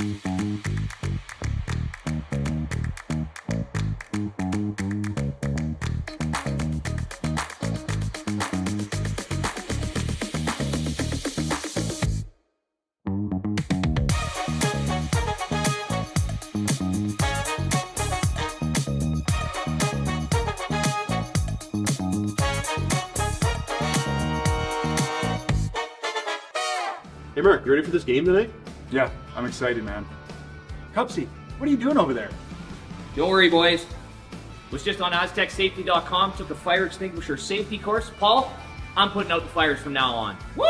Hey Mark, you ready for this game tonight? Yeah, I'm excited, man. Cupsy, what are you doing over there? Don't worry, boys. Was just on AztecSafety.com, took a fire extinguisher safety course. Paul, I'm putting out the fires from now on. Woo!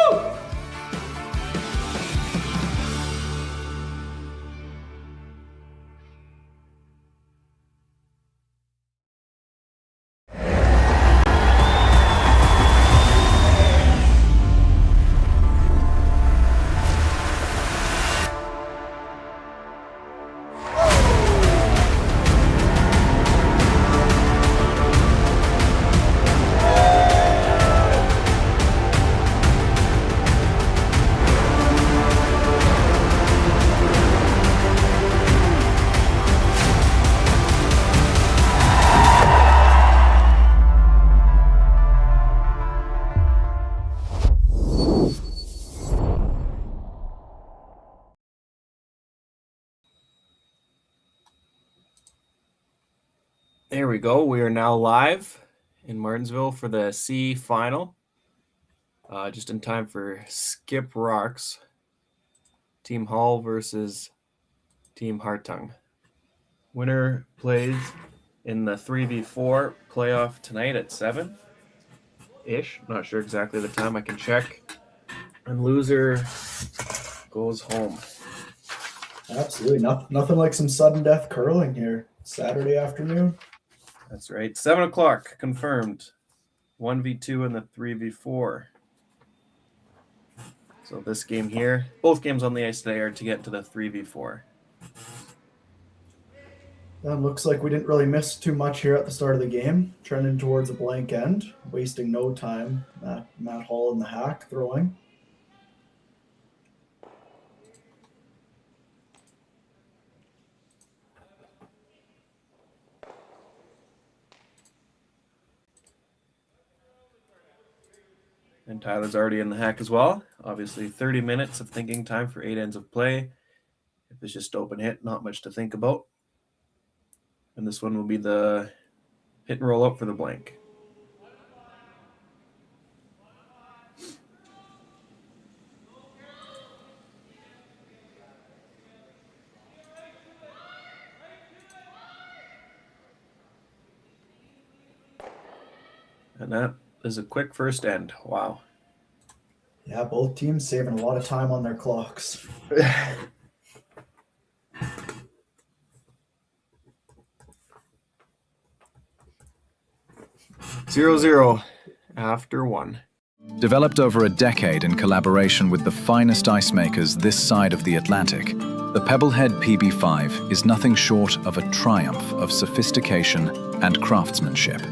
There we go. We are now live in Martensville for the C final. Just in time for Skip Rocks. Team Hall versus Team Hartung. Winner plays in the 3v4 playoff tonight at 7-ish. Not sure exactly the time. I can check. And loser goes home. Absolutely. Nothing like some sudden death curling here. Saturday afternoon. That's right. 7 o'clock confirmed. 1v2 and the 3v4. So this game here, both games on the ice today are to get to the 3v4. Looks like we didn't really miss too much here at the start of the game. Trending towards a blank end, wasting no time. Matt Hall in the hack throwing. And Tyler's already in the hack as well. Obviously 30 minutes of thinking time for 8 ends of play. If it's just open hit, not much to think about. And this one will be the hit and roll up for the blank. And that is a quick first end. Wow. Yeah, both teams saving a lot of time on their clocks. 0-0 after 1. Developed over a decade in collaboration with the finest ice makers this side of the Atlantic, the Pebblehead PB5 is nothing short of a triumph of sophistication and craftsmanship.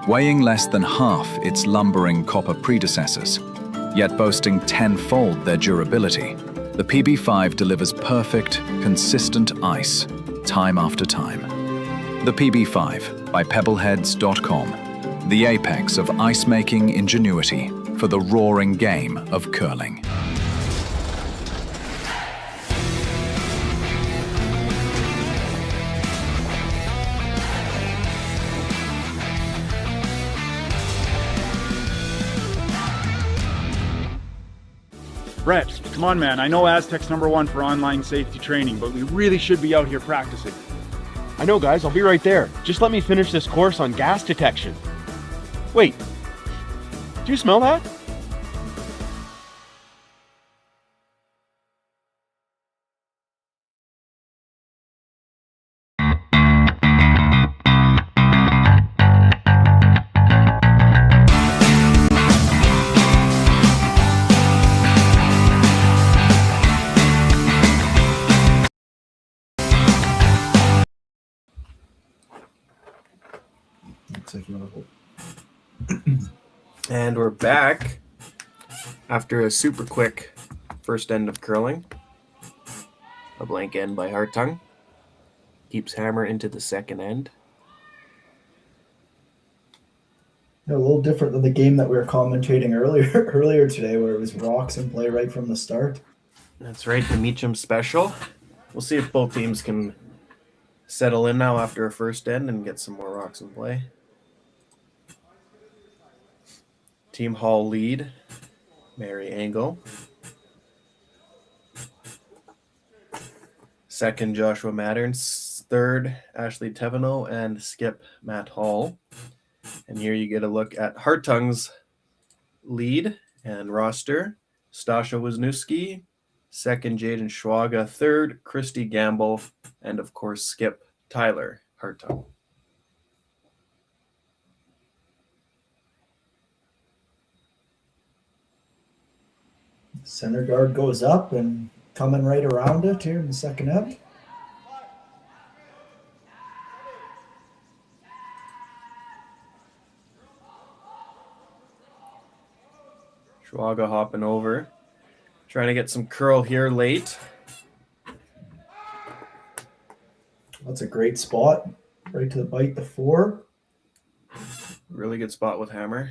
Weighing less than half its lumbering copper predecessors, yet boasting tenfold their durability, the PB5 delivers perfect, consistent ice, time after time. The PB5 by Pebbleheads.com, the apex of ice-making ingenuity for the roaring game of curling. Brett, come on, man. I know Aztec's #1 for online safety training, but we really should be out here practicing. I know, guys. I'll be right there. Just let me finish this course on gas detection. Wait. Do you smell that? And we're back after a super quick first end of curling. A blank end by Hartung. Keeps Hammer into the second end. A little different than the game that we were commentating earlier today, where it was rocks in play right from the start. That's right, the Meacham special. We'll see if both teams can settle in now after a first end and get some more rocks in play. Team Hall lead, Mary Angle. Second, Joshua Matterns. Third, Ashley Teveno and Skip Matt Hall. And here you get a look at Hartung's lead and roster. Stasha Wisniewski. Second, Jaden Schwaga. Third, Christy Gamble. And of course, Skip Tyler Hartung. Center guard goes up and coming right around it here in the second end. Schwaga hopping over. Trying to get some curl here late. That's a great spot. Right to the bite, the 4. Really good spot with Hammer.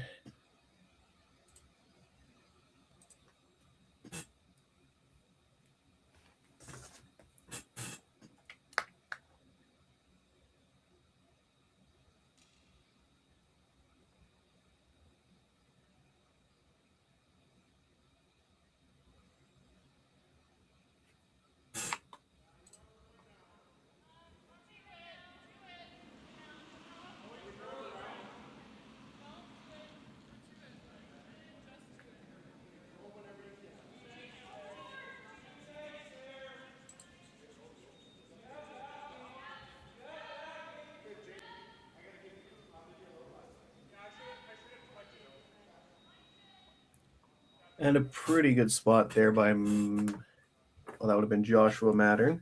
And a pretty good spot there by, well, that would have been Joshua Mattern.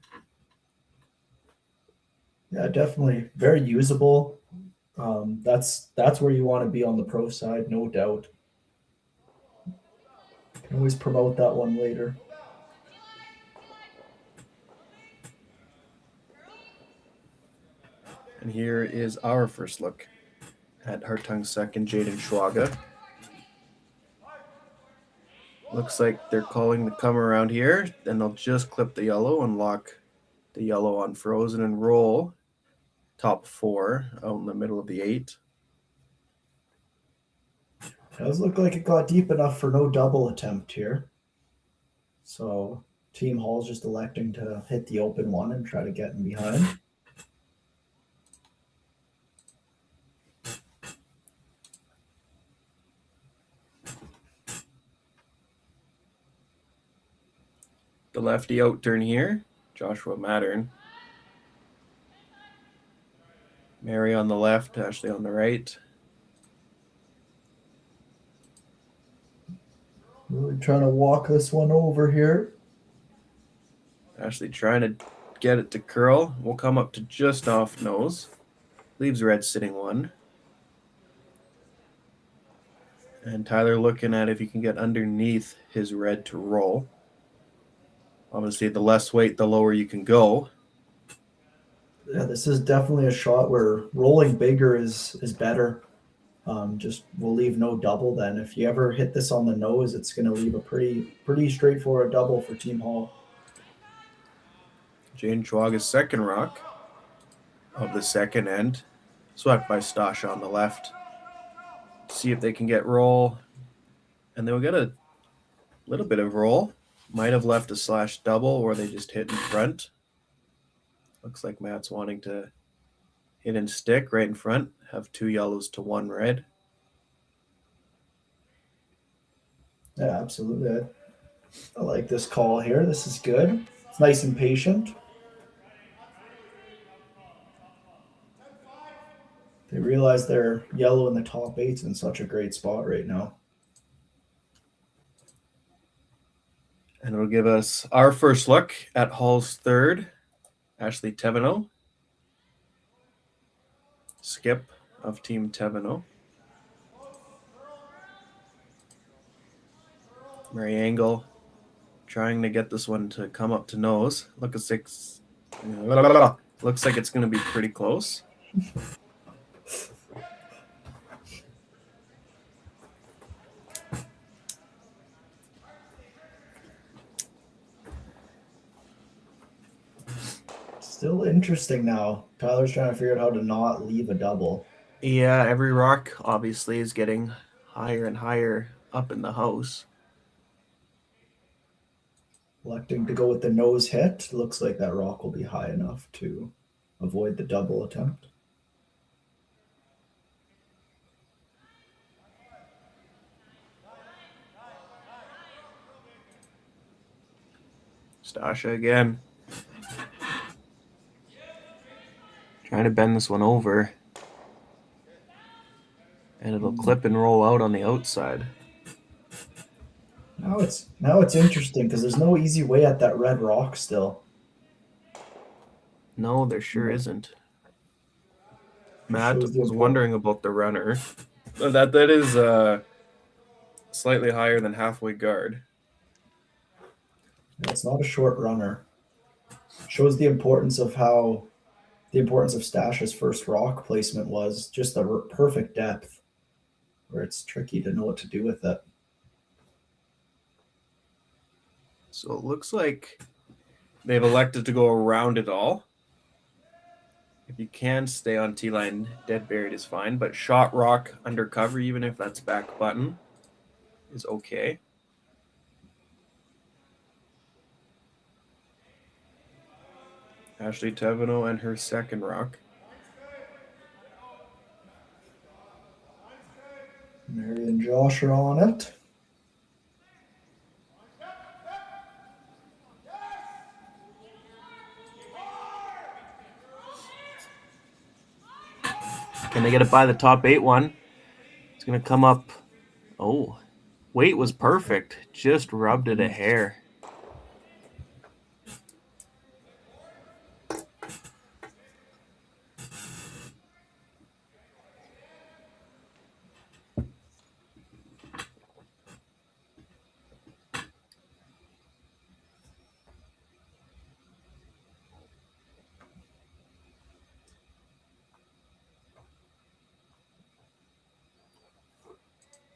Yeah, definitely very usable. That's where you want to be on the pro side, no doubt. Can always promote that one later. And here is our first look at Hartung's second, Jaden Schwaga. Looks like they're calling the come around here. Then they'll just clip the yellow and lock the yellow on frozen and roll. Top 4 out in the middle of the 8. Does look like it got deep enough for no double attempt here. So Team Hall's just electing to hit the open one and try to get in behind. The lefty out turn here, Joshua Mattern. Mary on the left, Ashley on the right. Really trying to walk this one over here. Ashley trying to get it to curl. Will come up to just off nose. Leaves red sitting 1. And Tyler looking at if he can get underneath his red to roll. Obviously, the less weight, the lower you can go. Yeah, this is definitely a shot where rolling bigger is better. Just we'll leave no double then. If you ever hit this on the nose, it's going to leave a pretty straightforward double for Team Hall. Jane Schwaga's second rock of the second end. Swept by Stasha on the left. See if they can get roll. And they'll get a little bit of roll. Might have left a slash double or they just hit in front. Looks like Matt's wanting to hit and stick right in front. Have 2 yellows to 1 red. Yeah, absolutely. I like this call here. This is good. It's nice and patient. They realize they're yellow in the top 8's in such a great spot right now. And it'll give us our first look at Hall's third, Ashley Teveno. Skip of Team Teveno. Mary Angle Trying to get this one to come up to nose. Looks like it's going to be pretty close. Still interesting now. Tyler's trying to figure out how to not leave a double. Yeah, every rock obviously is getting higher and higher up in the house. Electing to go with the nose hit. Looks like that rock will be high enough to avoid the double attempt. Stasha again. Trying to bend this one over. And it'll clip and roll out on the outside. Now it's interesting because there's no easy way at that red rock still. No, there sure isn't. Matt Shows the was import- wondering about the runner. That is slightly higher than halfway guard. It's not a short runner. Shows the importance of Stash's first rock placement was just the perfect depth, where it's tricky to know what to do with it. So it looks like they've elected to go around it all. If you can stay on T-line, dead buried is fine, but shot rock undercover, even if that's back button, is okay. Ashley Tevino and her second rock. Mary and Josh are on it. Can they get it by the top 8-1? It's going to come up. Oh, weight was perfect. Just rubbed it a hair.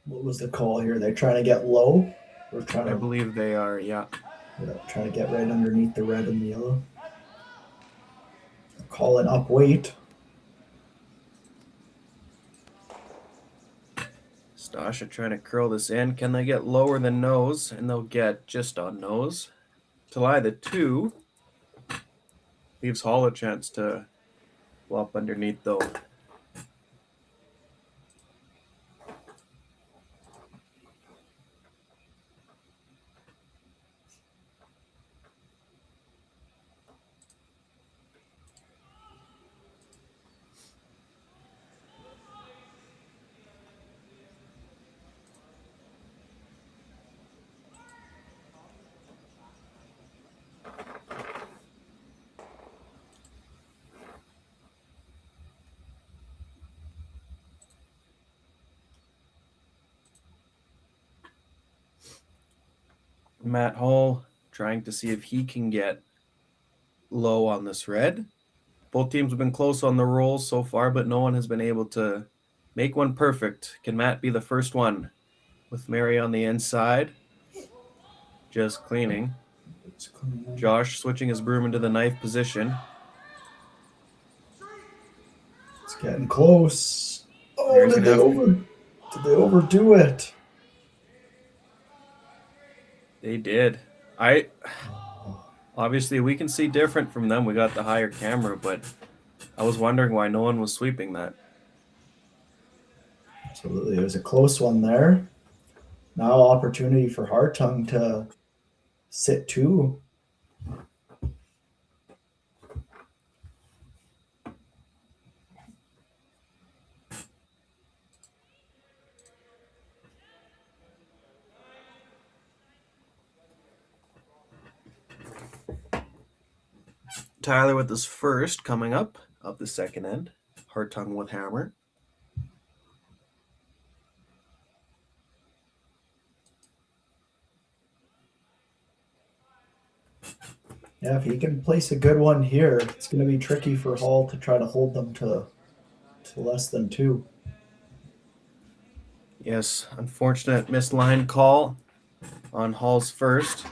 What was the call here? They're trying to get low. We're trying I to believe they are, yeah. trying to get right underneath the red and the yellow. Call it up weight. Stasha trying to curl this in. Can they get lower than nose? And they'll get just on nose. To lie the 2. Leaves Hall a chance to go up underneath, though. Matt Hall trying to see if he can get low on this red. Both teams have been close on the rolls so far, but no one has been able to make one perfect. Can Matt be the first one? With Mary on the inside. Just cleaning. Josh switching his broom into the knife position. It's getting close. Oh, did they overdo it? They did. Obviously we can see different from them. We got the higher camera, but I was wondering why no one was sweeping that. Absolutely. It was a close one there. Now opportunity for Hartung to sit 2. Tyler with his first coming up of the second end. Hartung with hammer. Yeah, if he can place a good one here, it's going to be tricky for Hall to try to hold them to less than 2. Yes, unfortunate missed line call on Hall's first.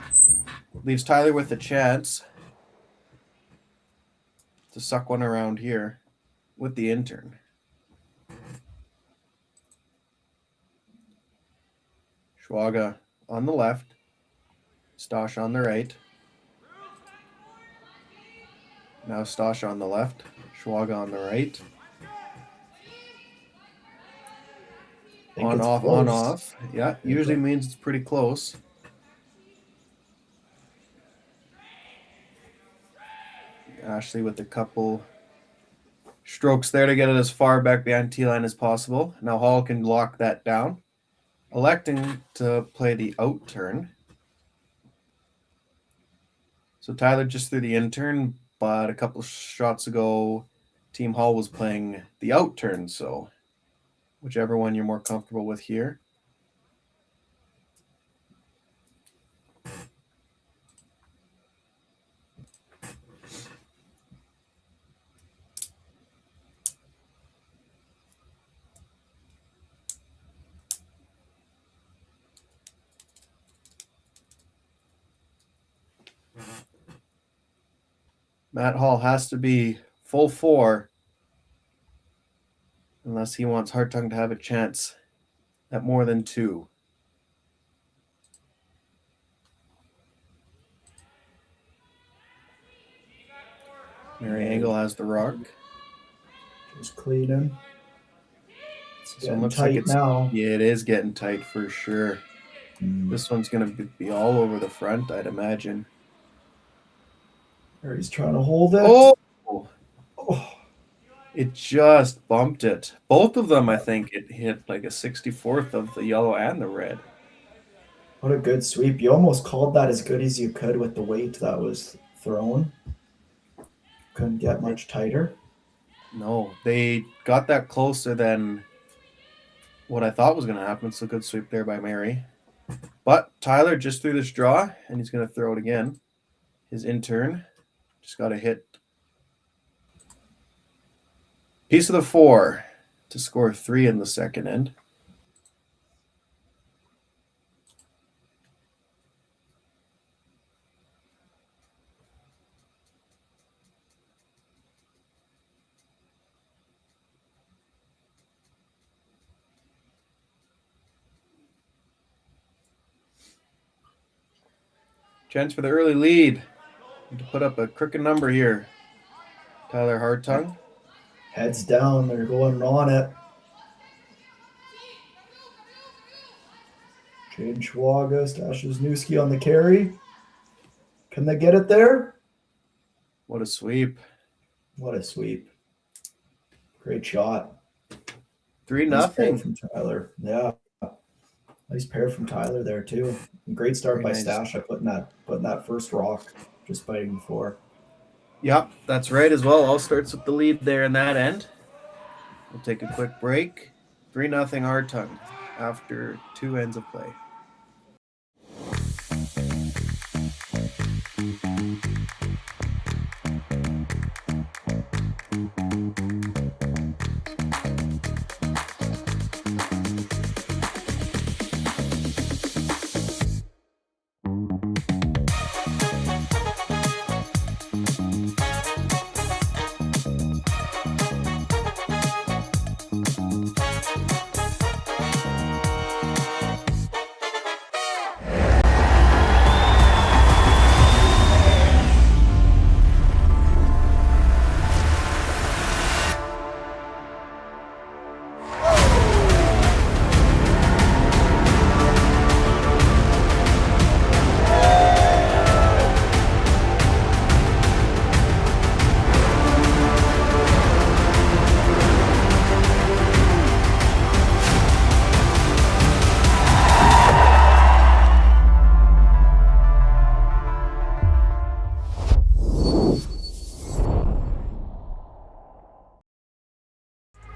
Leaves Tyler with a chance to suck one around here with the intern. Schwaga on the left, Stosh on the right. Now Stosh on the left, Schwaga on the right. On off, close. on off. Yeah, usually means it's pretty close. Ashley with a couple strokes there to get it as far back behind T-line as possible. Now Hall can lock that down, electing to play the out turn. So Tyler just threw the in turn, but a couple shots ago, Team Hall was playing the out turn. So whichever one you're more comfortable with here. Matt Hall has to be full 4 unless he wants Hartung to have a chance at more than 2. Mary Angle has the rock. Just cleaning. It's So it getting looks tight like it's now. Yeah, it is getting tight for sure. This one's gonna be all over the front, I'd imagine. There he's trying to hold it. Oh! Oh, It just bumped it. Both of them, I think, it hit like a 64th of the yellow and the red. what a good sweep. You almost called that as good as you could with the weight that was thrown. Couldn't get much tighter. No, they got that closer than what I thought was going to happen. So good sweep there by Mary. But Tyler just threw this draw, and he's going to throw it again. His intern just got a hit. Piece of the 4 to score 3 in the second end. Chance for the early lead. To put up a crooked number here. Tyler Hartung. Heads down. They're going on it. Jade Schwaga stashes Newski on the carry. Can they get it there? What a sweep. What a sweep. Great shot. 3-0. Nice pair from Tyler. Yeah. Nice pair from Tyler there too. Great start by Stash. I putting that first rock just biting 4. Yep, that's right as well. All starts with the lead there in that end. We'll take a quick break. 3-0 Hartung after 2 ends of play.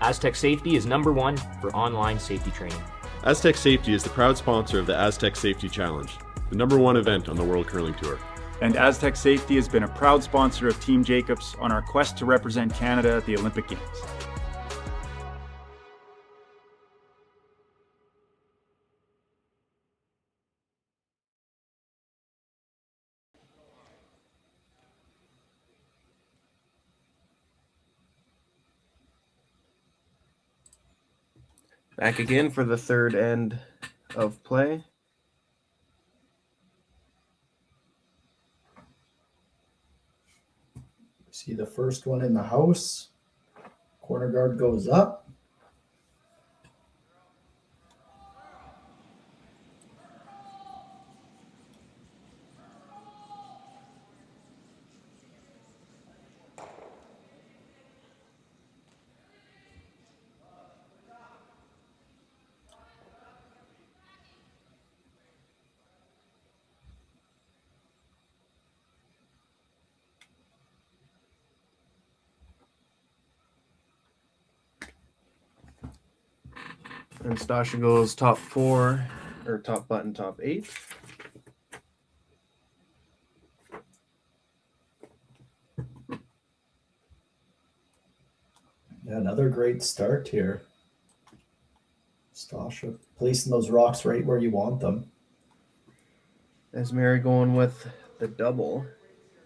Aztec Safety is #1 for online safety training. Aztec Safety is the proud sponsor of the Aztec Safety Challenge, the #1 event on the World Curling Tour. And Aztec Safety has been a proud sponsor of Team Jacobs on our quest to represent Canada at the Olympic Games. Back again for the third end of play. See the first one in the house. Corner guard goes up. And Stasha goes top 4, or top button, top 8. Yeah, another great start here. Stasha placing those rocks right where you want them. As Mary going with the double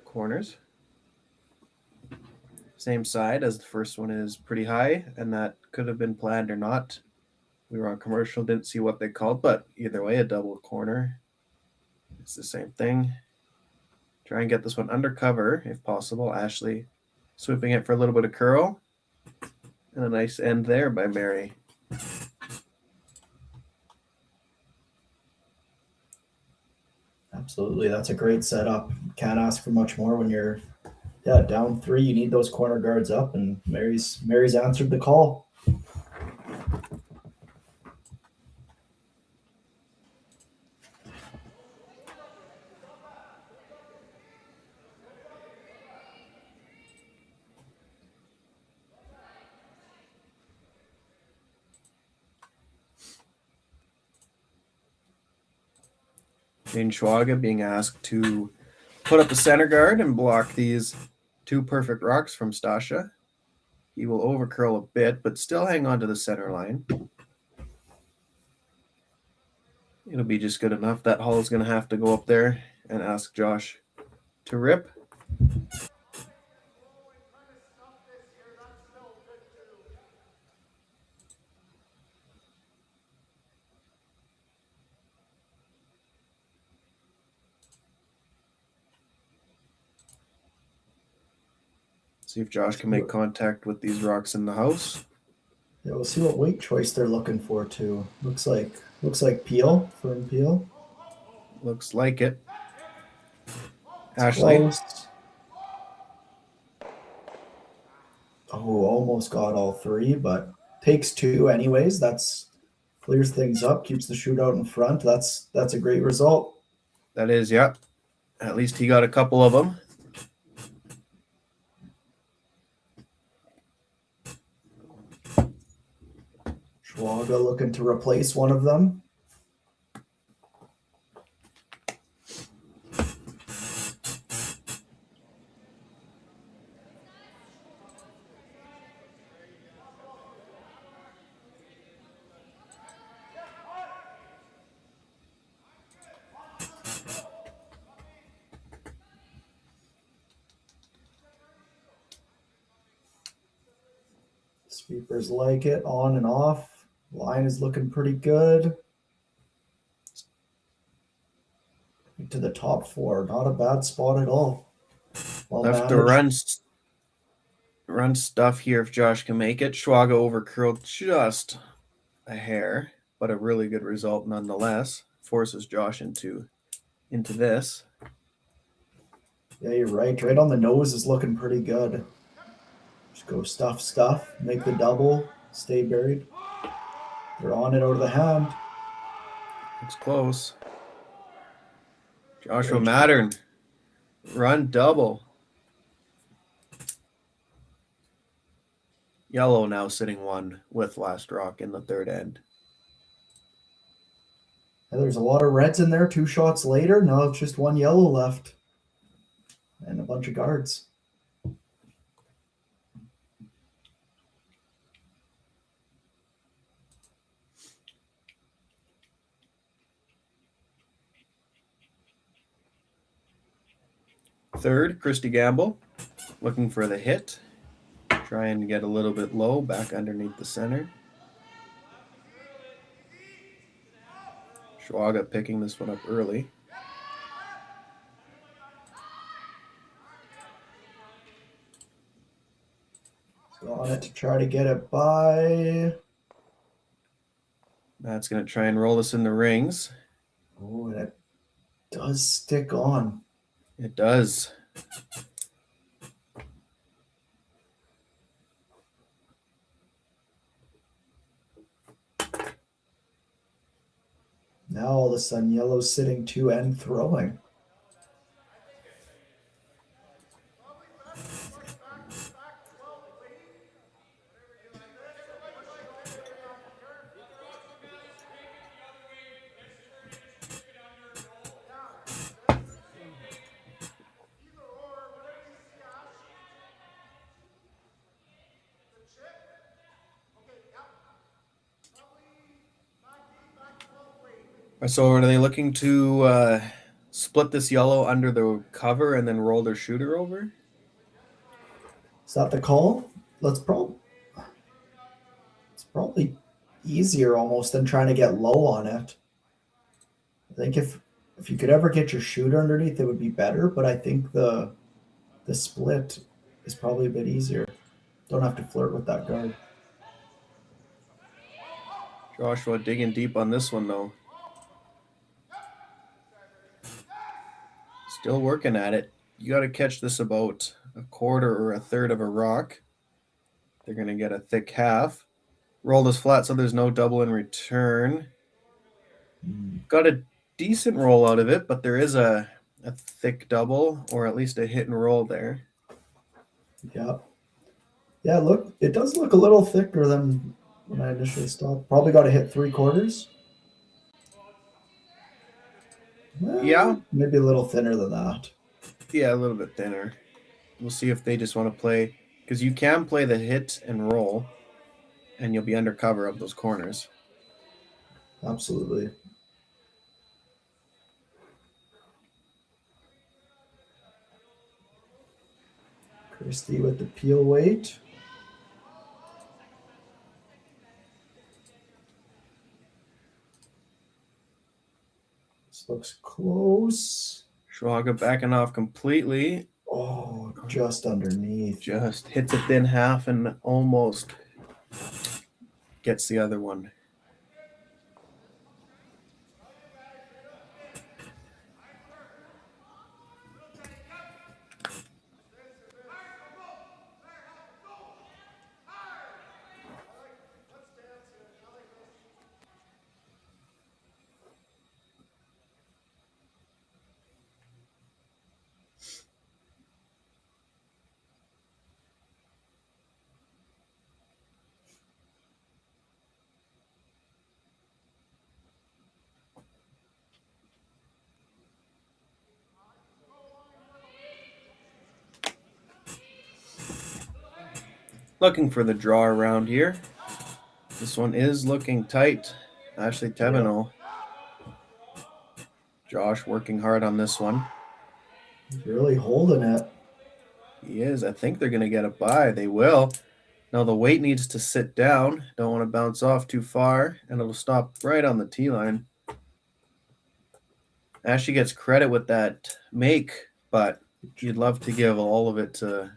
corners. Same side as the first one is pretty high, and that could have been planned or not. We were on commercial, didn't see what they called, but either way, a double corner. It's the same thing. Try and get this one under cover if possible. Ashley swooping it for a little bit of curl. And a nice end there by Mary. Absolutely. That's a great setup. Can't ask for much more when you're down 3. You need those corner guards up, and Mary's answered the call. Jane Schwaga being asked to put up the center guard and block these 2 perfect rocks from Stasha. He will overcurl a bit, but still hang on to the center line. It'll be just good enough. That Hall is going to have to go up there and ask Josh to rip. See if Josh can make contact with these rocks in the house. Yeah, we'll see what weight choice they're looking for too. Looks like peel, firm peel. Looks like it. It's Ashley. close. Oh, almost got all 3, but takes 2 anyways. That's clears things up, keeps the shootout in front. That's a great result. That is, yeah. At least he got a couple of them. Schwaga looking to replace one of them. Sweepers like it, on and off. Line is looking pretty good. To the top 4, not a bad spot at all. Well Left to run stuff here if Josh can make it. Schwaga overcurled just a hair, but a really good result nonetheless. Forces Josh into this. Yeah, you're right. Right on the nose is looking pretty good. Just go stuff, make the double, stay buried. They're on it out of the hand. It's close. Joshua Mattern, run double. Yellow now sitting 1 with last rock in the third end. And there's a lot of reds in there. 2 shots later, now it's just 1 yellow left. and a bunch of guards. Third, Christy Gamble, looking for the hit. Try and get a little bit low, back underneath the center. Schwaga picking this one up early. So on it to try to get it by. Matt's going to try and roll this in the rings. Oh, and it does stick on. It does. Now all of a sudden, yellow's sitting 2 and throwing. So are they looking to split this yellow under the cover and then roll their shooter over? Is that the call? It's probably easier almost than trying to get low on it. I think if you could ever get your shooter underneath, it would be better. But I think the split is probably a bit easier. Don't have to flirt with that guard. Joshua digging deep on this one, though. Still working at it. You got to catch this about a quarter or a third of a rock. They're going to get a thick half. Roll this flat so there's no double in return. Got a decent roll out of it, but there is a thick double, or at least a hit and roll there. Yeah. Yeah, look, it does look a little thicker than when I initially stopped. Probably got to hit 3/4. Yeah. Maybe a little thinner than that. Yeah, a little bit thinner. We'll see if they just want to play, because you can play the hit and roll, and you'll be under cover of those corners. Absolutely. Christie with the peel weight. This looks close. Schwaga backing off completely. Oh, just underneath. Just hits a thin half and almost gets the other one. Looking for the draw around here. This one is looking tight. Ashley Teveno. Josh working hard on this one. He's really holding it. He is. I think they're going to get a bye. They will. Now the weight needs to sit down. Don't want to bounce off too far, and it'll stop right on the tee line. Ashley gets credit with that make, but you'd love to give all of it to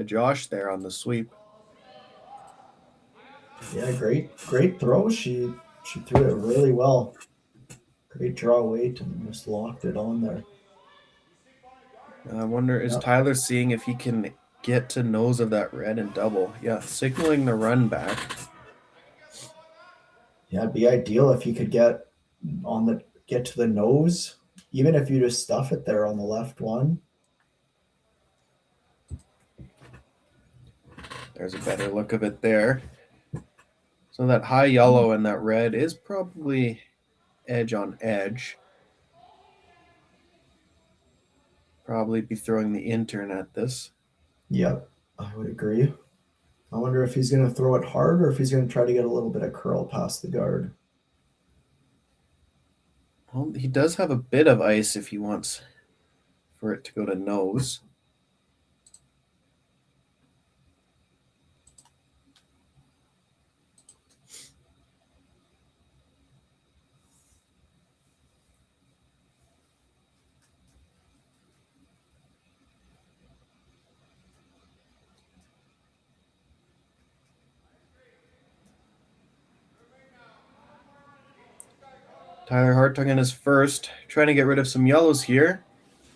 Josh there on the sweep. Yeah, great throw. She threw it really well. Great draw weight and just locked it on there. I wonder, is Tyler seeing if he can get to nose of that red and double? Yeah, signaling the run back. Yeah, it'd be ideal if you could get to the nose, even if you just stuff it there on the left one. There's a better look of it there. So that high yellow and that red is probably edge on edge. probably be throwing the intern at this. Yep, I would agree. I wonder if he's going to throw it hard or if he's going to try to get a little bit of curl past the guard. Well, he does have a bit of ice if he wants for it to go to nose. Tyler Hartung in his first, trying to get rid of some yellows here,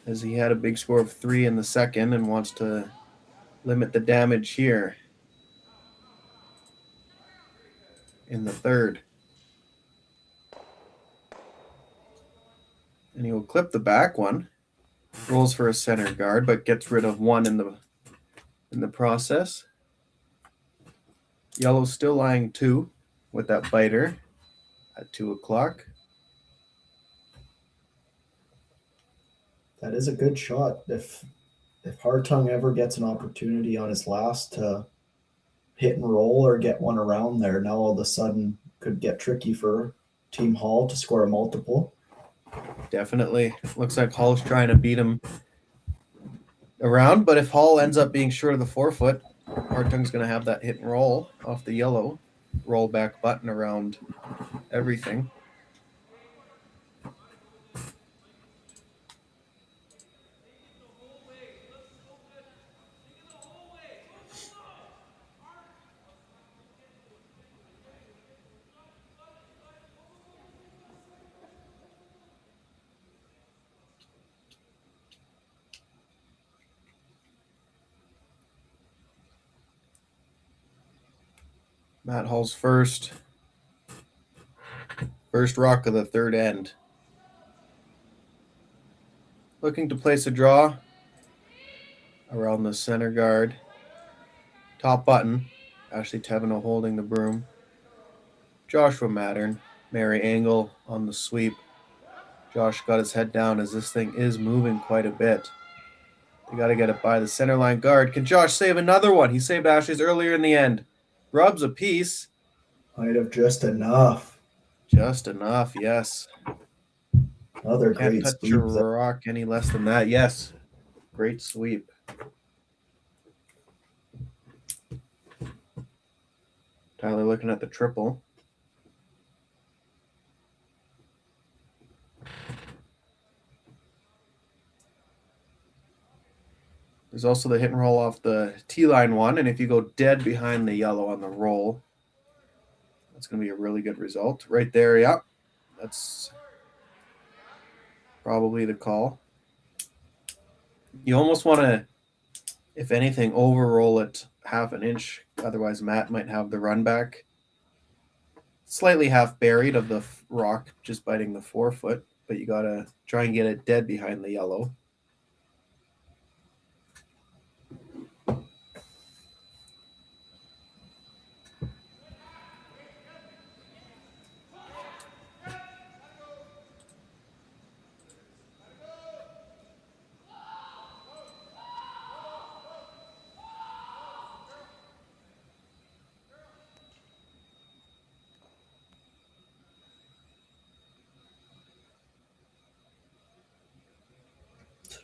as he had a big score of 3 in the second and wants to limit the damage here in the third. And he will clip the back one, rolls for a center guard, but gets rid of 1 in the process. Yellow's still lying 2 with that biter at 2 o'clock. That is a good shot. If Hartung ever gets an opportunity on his last to hit and roll or get one around there, now all of a sudden could get tricky for Team Hall to score a multiple. Definitely. Looks like Hall's trying to beat him around, but if Hall ends up being short of the 4-foot, Hartung's going to have that hit and roll off the yellow, roll back button around everything. Matt Hall's first rock of the third end. Looking to place a draw around the center guard. Top button. Ashley Teveno holding the broom. Joshua Mattern. Mary Angle on the sweep. Josh got his head down as this thing is moving quite a bit. They got to get it by the center line guard. Can Josh save another one? He saved Ashley's earlier in the end. Rubs a piece. Might have just enough. Just enough, yes. Another Can't great touch sweep. a rock any less than that. Yes. Great sweep. Tyler looking at the triple. There's also the hit and roll off the T-line one, and if you go dead behind the yellow on the roll, that's going to be a really good result. Right there, yeah. That's probably the call. You almost want to, if anything, over-roll it half an inch. Otherwise, Matt might have the run back. Slightly half buried of the rock, just biting the 4-foot, but you got to try and get it dead behind the yellow.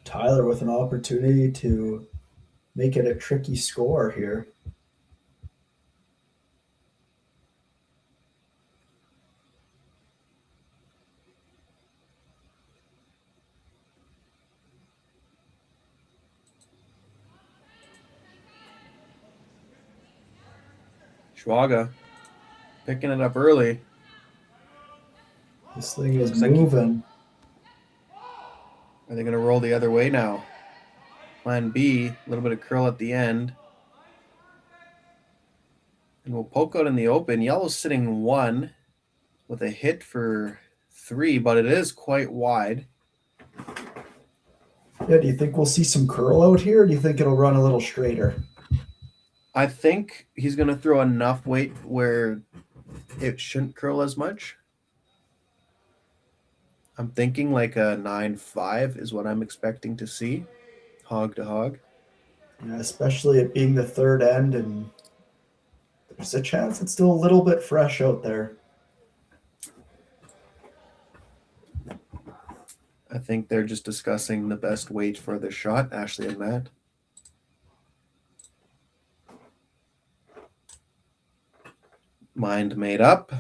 Tyler with an opportunity to make it a tricky score here. Schwaga picking it up early. This thing is Looks like moving. Are they going to roll the other way now? Plan B, a little bit of curl at the end. And we'll poke out in the open. Yellow's sitting 1 with a hit for 3, but it is quite wide. Yeah, do you think we'll see some curl out here, or do you think it'll run a little straighter? I think he's going to throw enough weight where it shouldn't curl as much. I'm thinking like a 9-5 is what I'm expecting to see. hog to hog. Yeah, especially it being the third end, and there's a chance it's still a little bit fresh out there. I think they're just discussing the best weight for the shot, Ashley and Matt. Mind made up.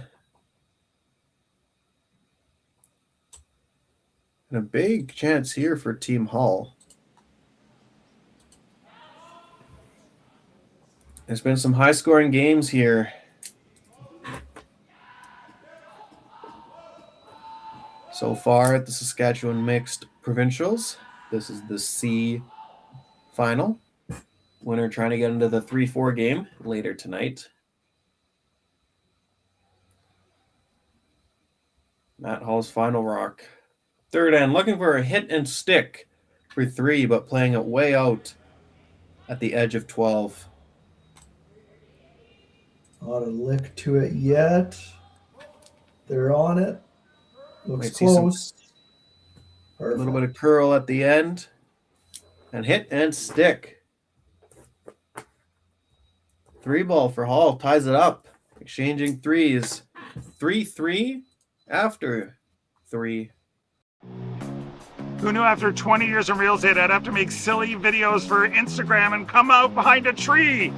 And a big chance here for Team Hull. There's been some high-scoring games here. So far at the Saskatchewan Mixed Provincials. This is the C final. Winner trying to get into the 3-4 game later tonight. Matt Hall's final rock. Third end, looking for a hit and stick for 3, but playing it way out at the edge of 12. Not a lick to it yet. They're on it. Looks Might see some- close. A little bit of curl at the end. And hit and stick. 3 ball for Hall. Ties it up. Exchanging threes. 3-3 after 3. Who knew after 20 years in real estate I'd have to make silly videos for Instagram and come out behind a tree?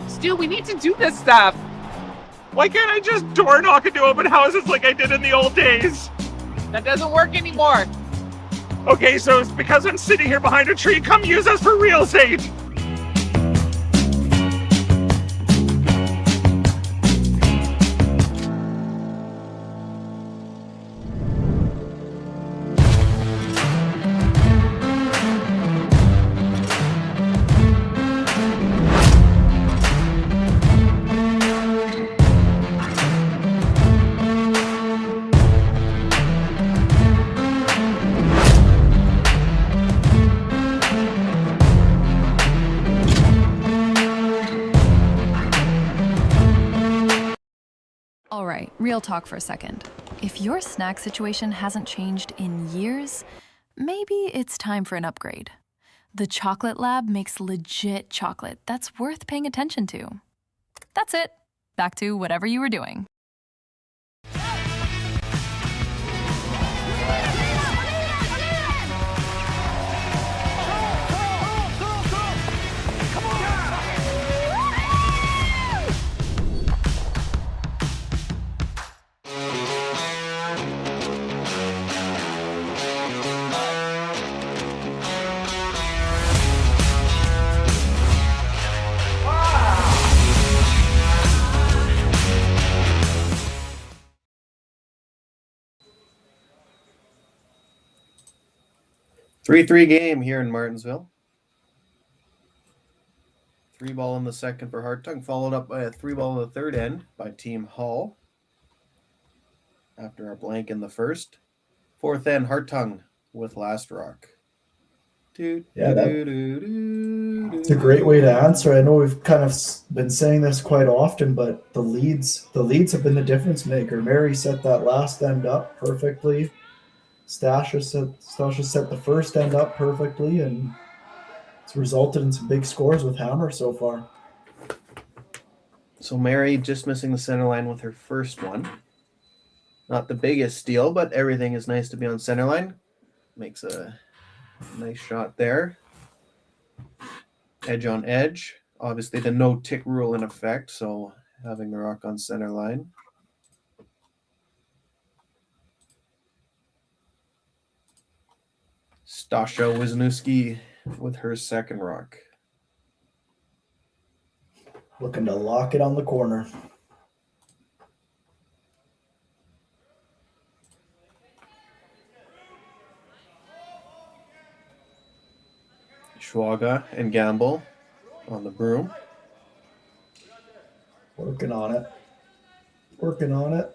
Stu, we need to do this stuff. Why can't I just door knock into open houses like I did in the old days? That doesn't work anymore. Okay, so it's because I'm sitting here behind a tree. Come use us for real estate. Alright, real talk for a second. If your snack situation hasn't changed in years, maybe it's time for an upgrade. The Chocolate Lab makes legit chocolate that's worth paying attention to. That's it. Back to whatever you were doing. Three game here in Martensville. 3 ball in the second for Hartung, followed up by a 3 ball in the third end by Team Hull. After a blank in the first. Fourth end, Hartung with last rock. Yeah, it's a great way to answer. I know we've kind of been saying this quite often, but the leads have been the difference maker. Mary set that last end up perfectly. Stasha set the first end up perfectly, and it's resulted in some big scores with Hammer so far. So Mary just missing the center line with her first one. Not the biggest steal, but everything is nice to be on center line. Makes a nice shot there. Edge on edge. Obviously the no tick rule in effect, so having the rock on center line. Stasha Wisniewski with her second rock. Looking to lock it on the corner. Schwaga and Gamble on the broom. Working on it. Working on it.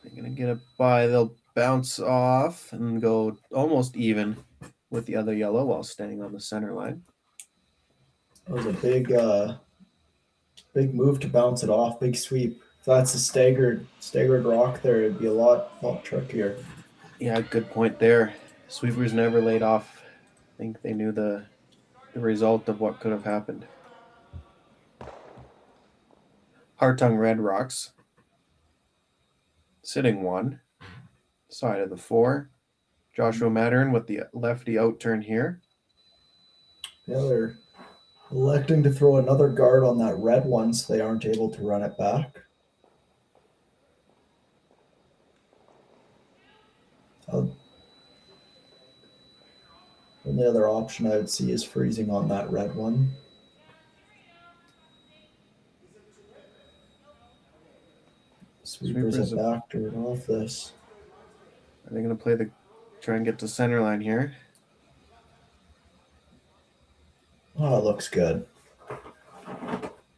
They're going to get it by. They'll bounce off and go almost even with the other yellow while staying on the center line. That was a big move to bounce it off. Big sweep. If that's a staggered rock there, it'd be a lot trickier. Yeah, good point there. Sweepers never laid off. I think they knew the result of what could have happened. Hartung Red Rocks. Sitting 1. Side of the 4. Joshua Mattern with the lefty outturn here. Yeah, they're electing to throw another guard on that red one so they aren't able to run it back. Only other option I would see is freezing on that red one. Sweepers have backdoored off this. Are they going to try and get to center line here? Oh, it looks good.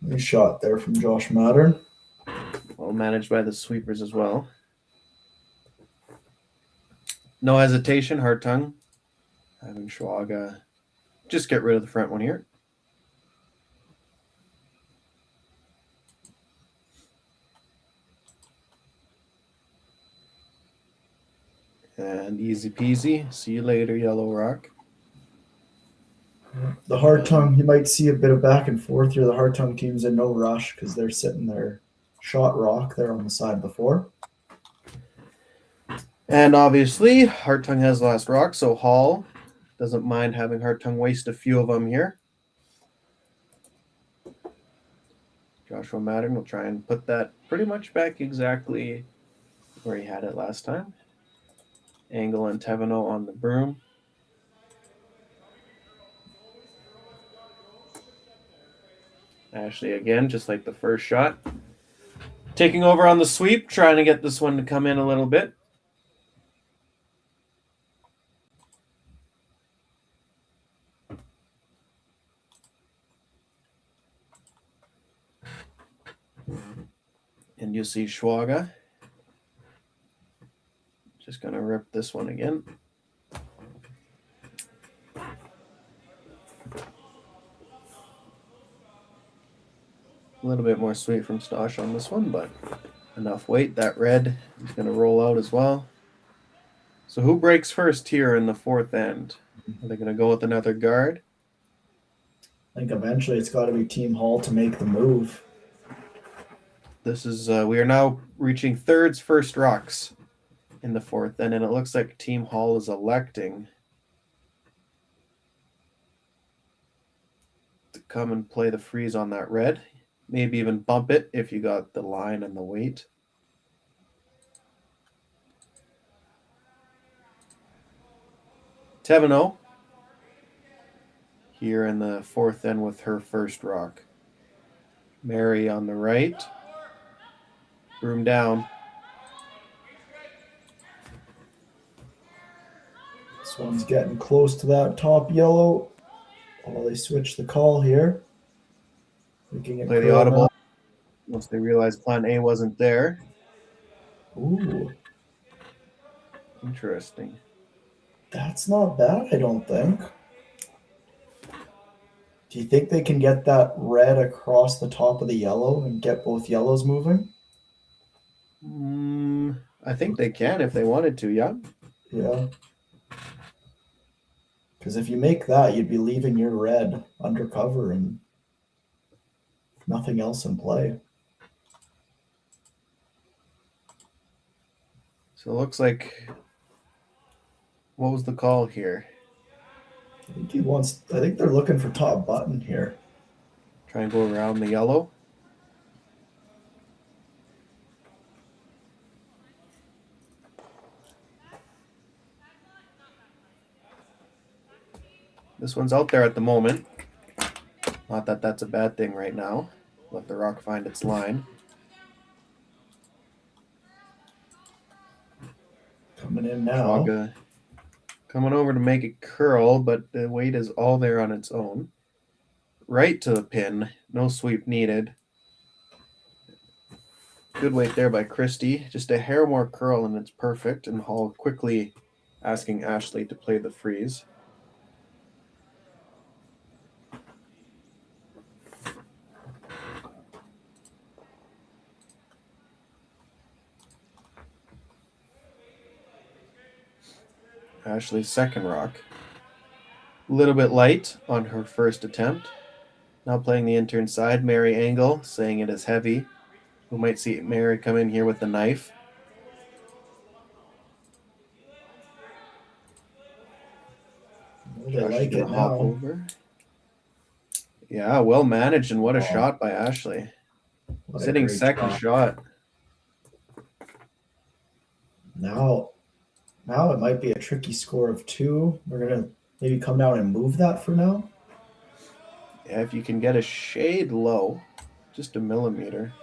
Nice shot there from Josh Mattern. Well managed by the sweepers as well. No hesitation, Hartung. Having Schwaga just get rid of the front one here. And easy peasy. See you later, Yellow Rock. The Hartung, you might see a bit of back and forth here. The Hartung team's in no rush because they're sitting there shot rock there on the side of the 4. And obviously, Hartung has the last rock, so Hall doesn't mind having Hartung waste a few of them here. Joshua Mattern will try and put that pretty much back exactly where he had it last time. Angle and Teveno on the broom. Ashley again, just like the first shot. Taking over on the sweep, trying to get this one to come in a little bit. And you see Schwaga. Just going to rip this one again. A little bit more sweet from Stosh on this one, but enough weight. That red is going to roll out as well. So who breaks first here in the 4th end? Are they going to go with another guard? I think eventually it's got to be Team Hall to make the move. This is we are now reaching thirds first rocks in the 4th end, and it looks like Team Hall is electing to come and play the freeze on that red. Maybe even bump it if you got the line and the weight. Teveno here in the 4th end with her first rock. Mary on the right. Broom down. This one's getting close to that top yellow. Oh, they switch the call here. Play the audible once they realize plan A wasn't there. Ooh. Interesting. That's not bad, I don't think. Do you think they can get that red across the top of the yellow and get both yellows moving? I think they can if they wanted to, yeah. Yeah. Because if you make that, you'd be leaving your red undercover and nothing else in play. So it looks like, what was the call here? I think they're looking for top button here. Try and go around the yellow. This one's out there at the moment. Not that that's a bad thing right now. Let the rock find its line. Coming in now. Schwaga coming over to make it curl, but the weight is all there on its own. Right to the pin. No sweep needed. Good weight there by Christie. Just a hair more curl and it's perfect. And Hall quickly asking Ashley to play the freeze. Ashley's second rock. A little bit light on her first attempt. Now playing the intern side, Mary Angle, saying it is heavy. We might see Mary come in here with the knife. They Josh like is gonna it hop now. over. Yeah, well managed, and what a shot by Ashley. What a Sitting great second shot. Now it might be a tricky score of 2. We're gonna maybe come down and move that for now. Yeah, if you can get a shade low, just a millimeter.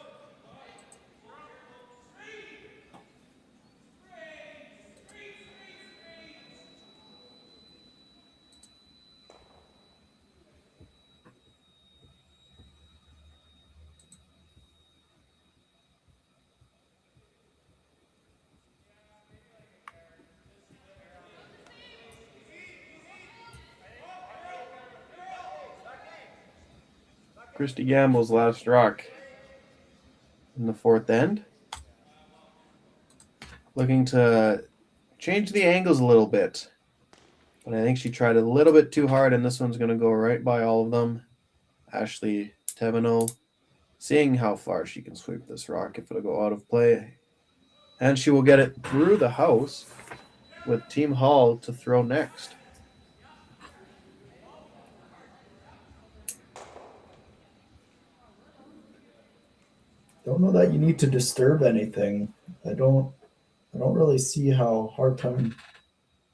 Christy Gamble's last rock in the fourth end. Looking to change the angles a little bit. But I think she tried a little bit too hard, and this one's going to go right by all of them. Ashley Teveno seeing how far she can sweep this rock if it'll go out of play. And she will get it through the house with Team Hall to throw next. Don't know that you need to disturb anything. I don't really see how Hartung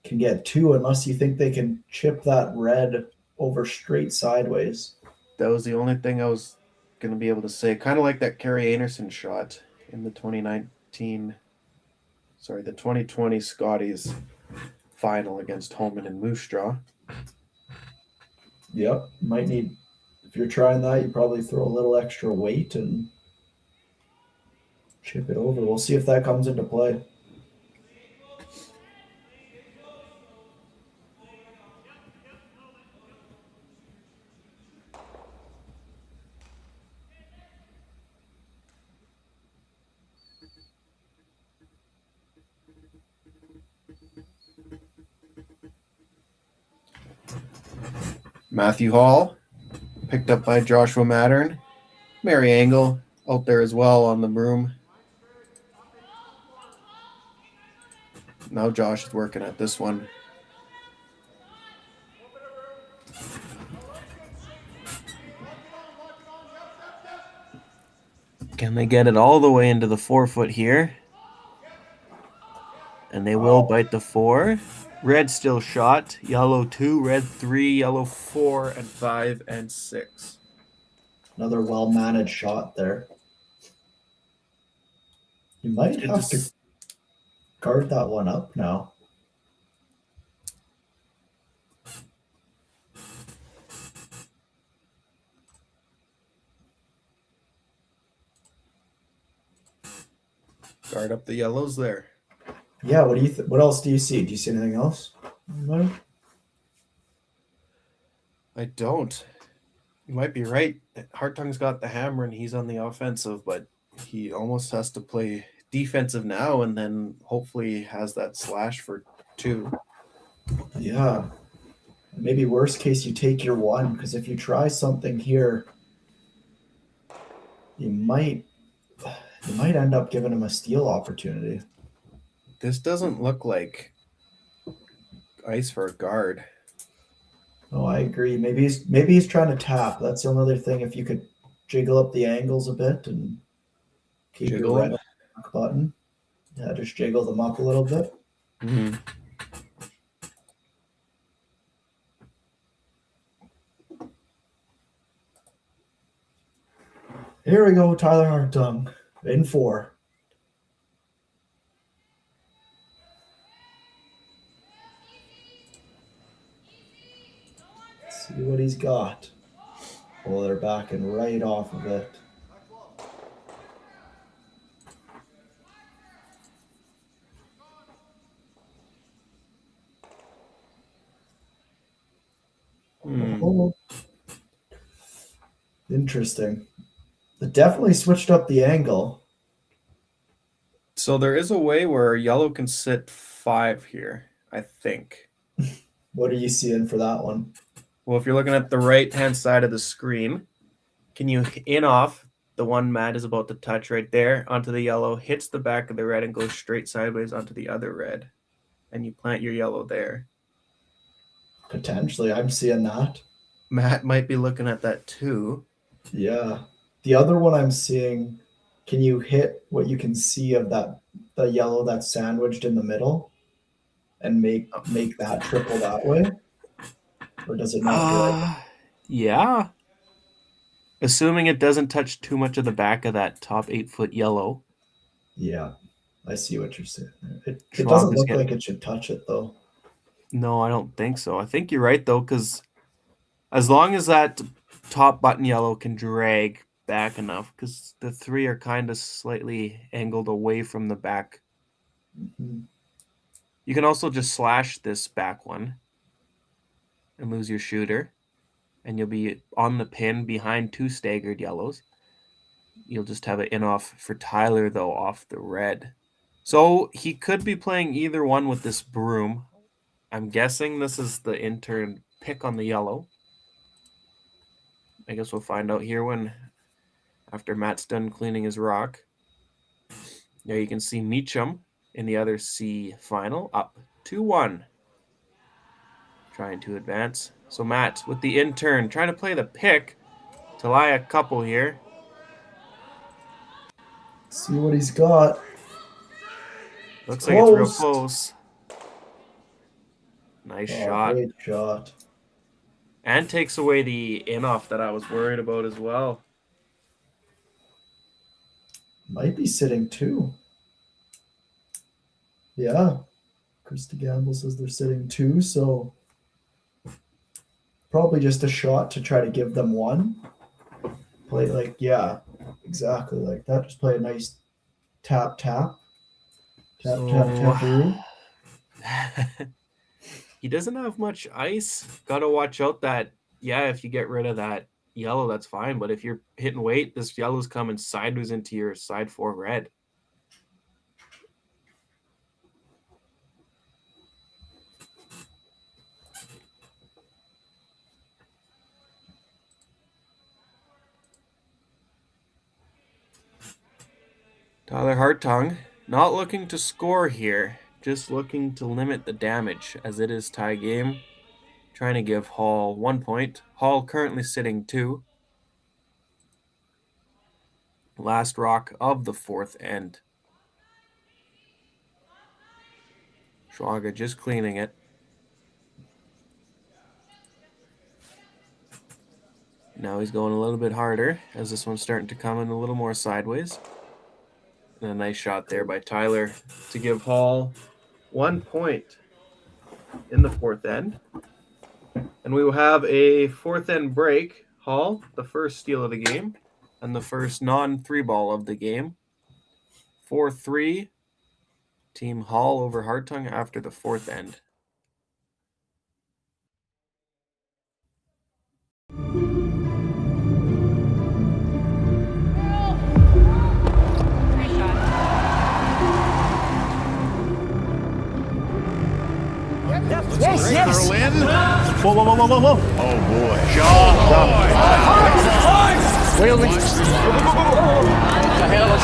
can get 2 unless you think they can chip that red over straight sideways. That was the only thing I was going to be able to say. Kind of like that Carrie Anderson shot in the 2020 Scotties final against Holman and Moose Straw. Yep. Might need, if you're trying that, you probably throw a little extra weight and chip it over. We'll see if that comes into play. Matthew Hall, picked up by Joshua Mattern. Mary Angle out there as well on the broom. Now Josh is working at this one. Can they get it all the way into the 4-foot here? And they will bite the 4. Red still shot. Yellow 2, red 3, yellow 4, and 5 and 6. Another well-managed shot there. You might have to guard that one up now. Guard up the yellows there. Yeah, what do you what else do you see? Do you see anything else? No? I don't. You might be right. Hartung's got the hammer and he's on the offensive, but he almost has to play defensive now and then hopefully has that slash for 2. Yeah. Maybe worst case you take your 1, because if you try something here, you might end up giving him a steal opportunity. This doesn't look like ice for a guard. Oh, I agree. Maybe he's trying to tap. That's another thing. If you could jiggle up the angles a bit and keep your red button. Yeah, just jiggle them up a little bit. Mm-hmm. Here we go, Tyler Hartung in 4. See what he's got. Oh, they're backing right off of it. Oh. Interesting. It definitely switched up the angle. So there is a way where yellow can sit 5 here. I think. What are you seeing for that one? Well, if you're looking at the right-hand side of the screen, can you in off the one Matt is about to touch right there onto the yellow, hits the back of the red and goes straight sideways onto the other red, and you plant your yellow there. Potentially, I'm seeing that. Matt might be looking at that too. Yeah. The other one I'm seeing, can you hit what you can see of the yellow that's sandwiched in the middle and make that triple that way? Or does it not do it? Yeah. Assuming it doesn't touch too much of the back of that top 8-foot yellow. Yeah. I see what you're saying. It Schwab doesn't is look getting- like it should touch it though. No, I don't think so. I think you're right though, because as long as that top button yellow can drag back enough, because the three are kind of slightly angled away from the back. Mhm. You can also just slash this back one and lose your shooter, and you'll be on the pin behind two staggered yellows. You'll just have it in off for Tyler though, off the red. So he could be playing either one with this broom. I'm guessing this is the intern pick on the yellow. I guess we'll find out here after Matt's done cleaning his rock. There you can see Meacham in the other C final, up 2-1. Trying to advance. So Matt with the intern trying to play the pick to lie a couple here. See what he's got. Looks like it's real Close. close. Nice Oh, shot. great shot. And takes away the in-off that I was worried about as well. Might be sitting two. Yeah. Krista Gamble says they're sitting two, so probably just a shot to try to give them one. Play like, yeah, exactly like that. Just play a nice tap, tap. Tap, tap, taparoo. He doesn't have much ice. Got to watch out that, yeah, if you get rid of that yellow, that's fine. But if you're hitting weight, this yellow's coming sideways into your side 4 red. Tyler Hartung not looking to score here, just looking to limit the damage as it is tie game. Trying to give Hall 1 point. Hall currently sitting 2. Last rock of the 4th end. Schwager just cleaning it. Now he's going a little bit harder as this one's starting to come in a little more sideways. And a nice shot there by Tyler to give Hall 1 point in the 4th end. And we will have a 4th end break. Hall, the first steal of the game, and the first non-3 ball of the game. 4-3, Team Hall over Hartung after the 4th end. Yes, yes. Curl in. Whoa, whoa, whoa, whoa, whoa, whoa. Oh, boy. John. Wailing. The hell is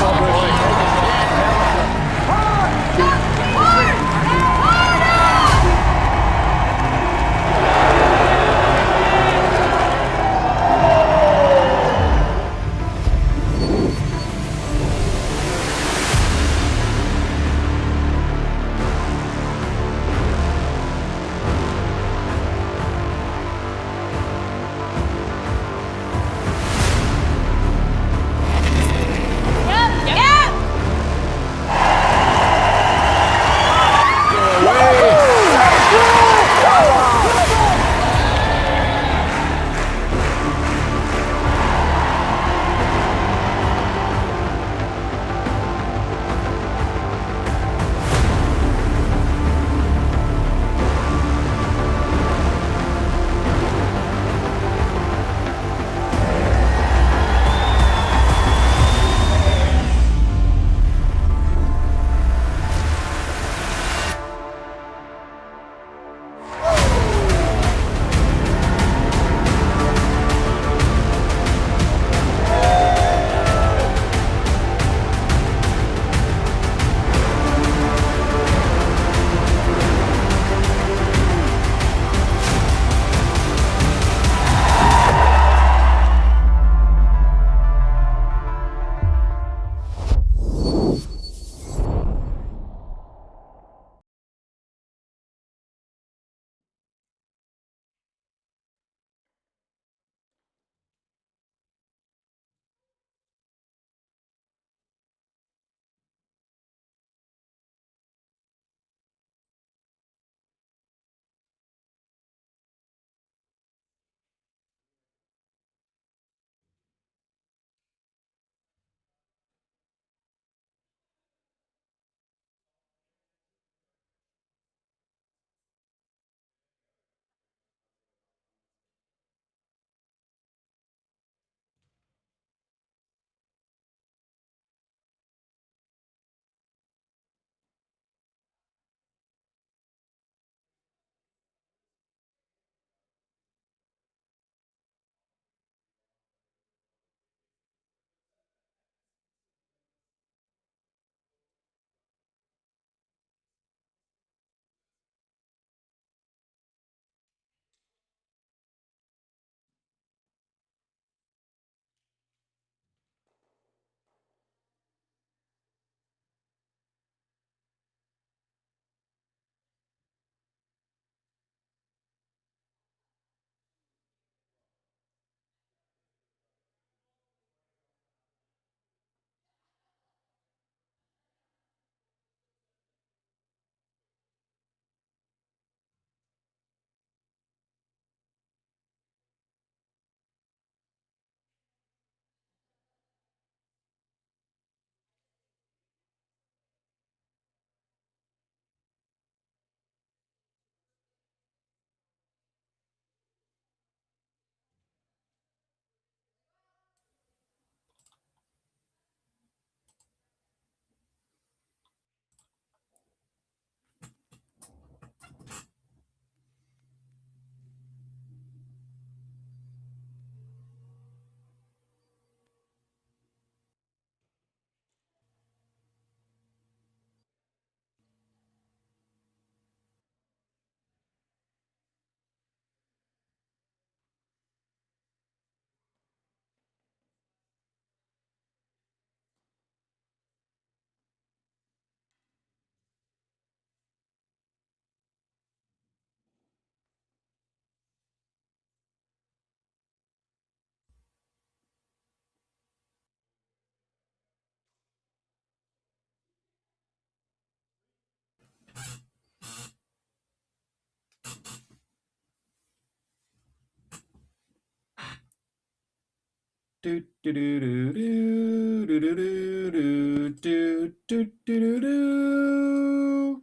Do, do, do, do, do, do, do, do, do, do, do, do.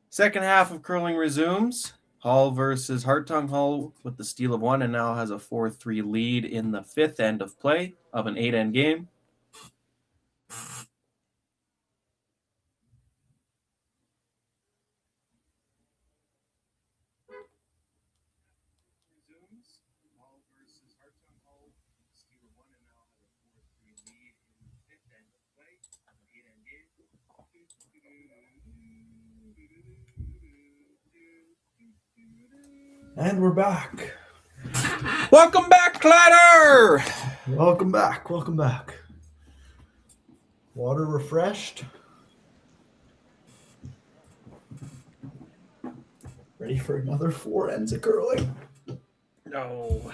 Second half of curling resumes. Hull versus Hartung. Hull with the steal of 1 and now has a 4-3 lead in the 5th end of play of an 8-end game. And we're back. Welcome back, Clatter! Welcome back. Welcome back. Water refreshed. Ready for another 4 ends of curling. No.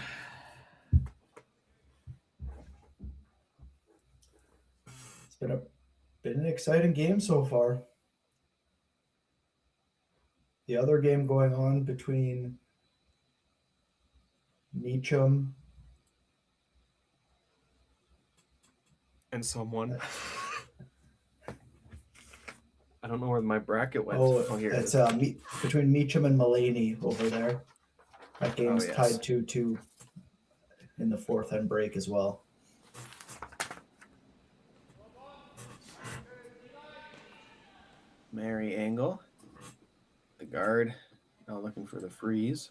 It's been an exciting game so far. The other game going on between Meacham And someone. I don't know where my bracket went. Oh, here it's it is. between Meacham and Mulaney over there. That game's yes. tied 2-2 in the 4th end break as well. Mary Angle. The guard. Now looking for the freeze.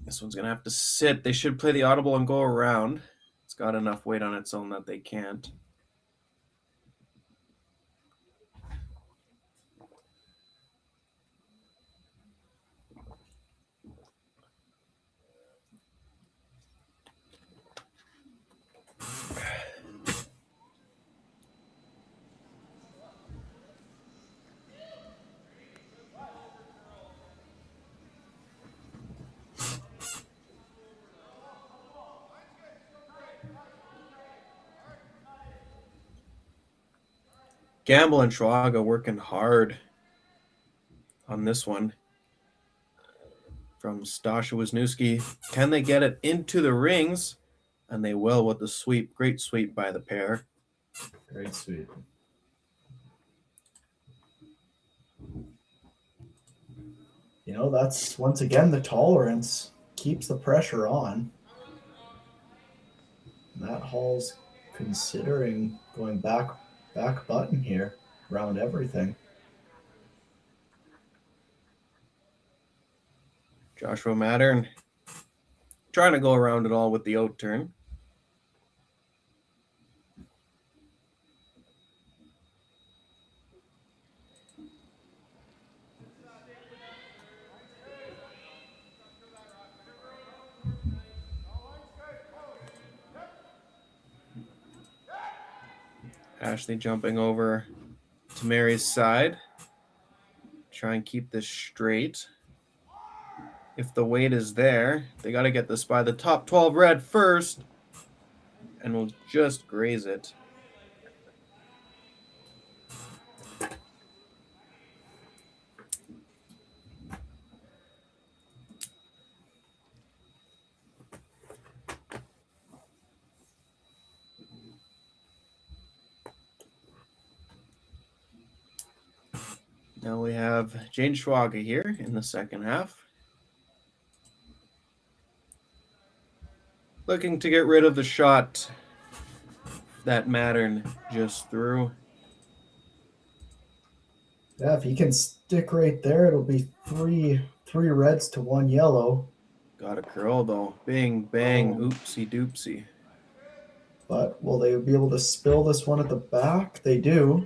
This one's going to have to sit. They should play the audible and go around. It's got enough weight on its own that they can't. Gamble and Schwaga working hard on this one. From Stasha Wisniewski. Can they get it into the rings? And they will with the sweep. Great sweep by the pair. Great sweep. You know, that's once again the tolerance keeps the pressure on. Matt Hall's considering going back button here around everything. Joshua Mattern trying to go around it all with the out turn. Ashley jumping over to Mary's side. Try and keep this straight. If the weight is there, they got to get this by the top 12 red first. And we'll just graze it. Now we have Jane Schwaga here in the second half. Looking to get rid of the shot that Mattern just threw. Yeah, if he can stick right there, it'll be three reds to 1 yellow. Got a curl though. Bing, bang, oopsie doopsie. But will they be able to spill this one at the back? They do.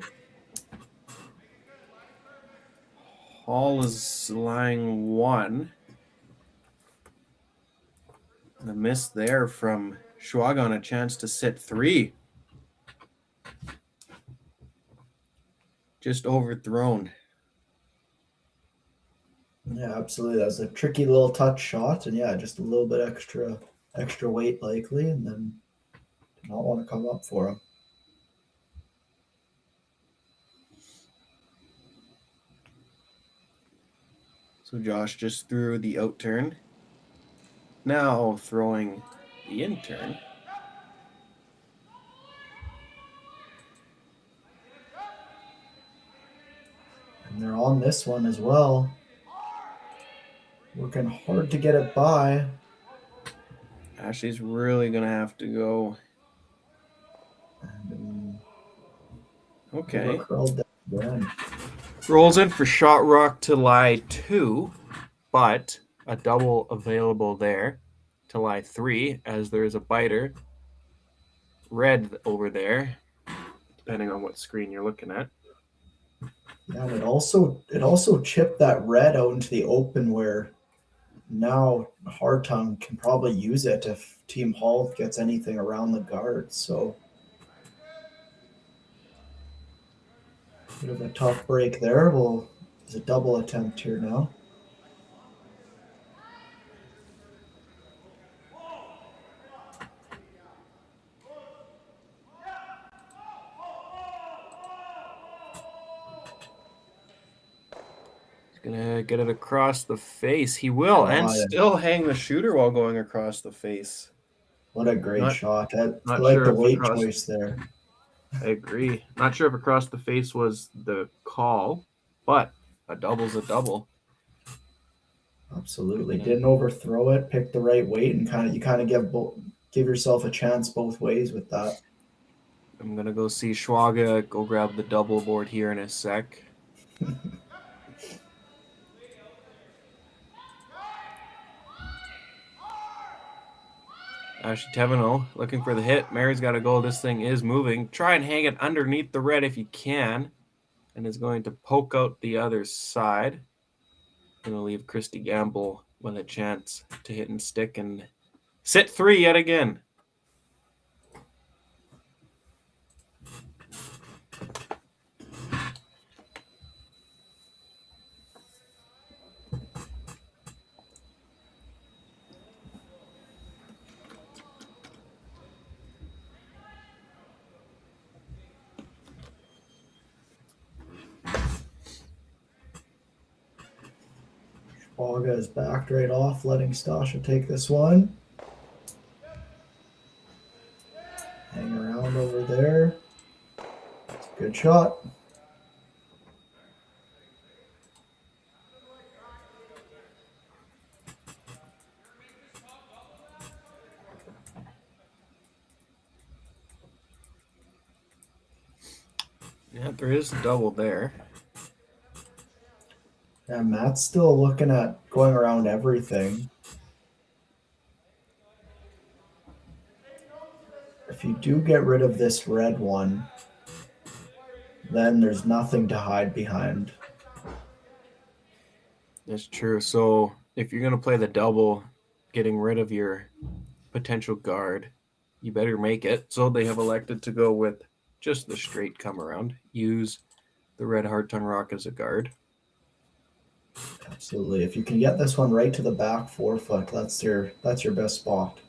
Hall is lying 1. And a miss there from Schwaga on a chance to sit 3. Just overthrown. Yeah, absolutely. That's a tricky little touch shot, and yeah, just a little bit extra weight likely, and then did not want to come up for him. So Josh just threw the out turn. Now throwing the in turn. And they're on this one as well. Working hard to get it by. Ashley's really going to have to go. And, okay. curled down. Rolls in for shot rock to lie 2, but a double available there to lie 3, as there is a biter red over there, depending on what screen you're looking at. Yeah, and it also chipped that red out into the open where now Hartung can probably use it if Team Hall gets anything around the guard. So bit of a tough break there. Well, it's a double attempt here now. Gonna get it across the face. He will, and still hang the shooter while going across the face. What a great shot. I Not like sure the if weight across- choice there. I agree. Not sure if across the face was the call, but a double's a double. Absolutely. Didn't overthrow it, picked the right weight, and you kind of give yourself a chance both ways with that. I'm gonna go see Schwaga go grab the double board here in a sec. Ashley Teveno looking for the hit. Mary's got a goal. This thing is moving. Try and hang it underneath the red if you can. And is going to poke out the other side. Going to leave Christy Gamble with a chance to hit and stick and sit 3 yet again. Schwaga is backed right off, letting Stasha take this one. Hang around over there. Good shot. Yeah, there is a double there. Yeah, Matt's still looking at going around everything. If you do get rid of this red one, then there's nothing to hide behind. That's true. So if you're going to play the double, getting rid of your potential guard, you better make it. So they have elected to go with just the straight come around. Use the red Hartung rock as a guard. Absolutely. If you can get this one right to the back 4 foot, that's your best spot.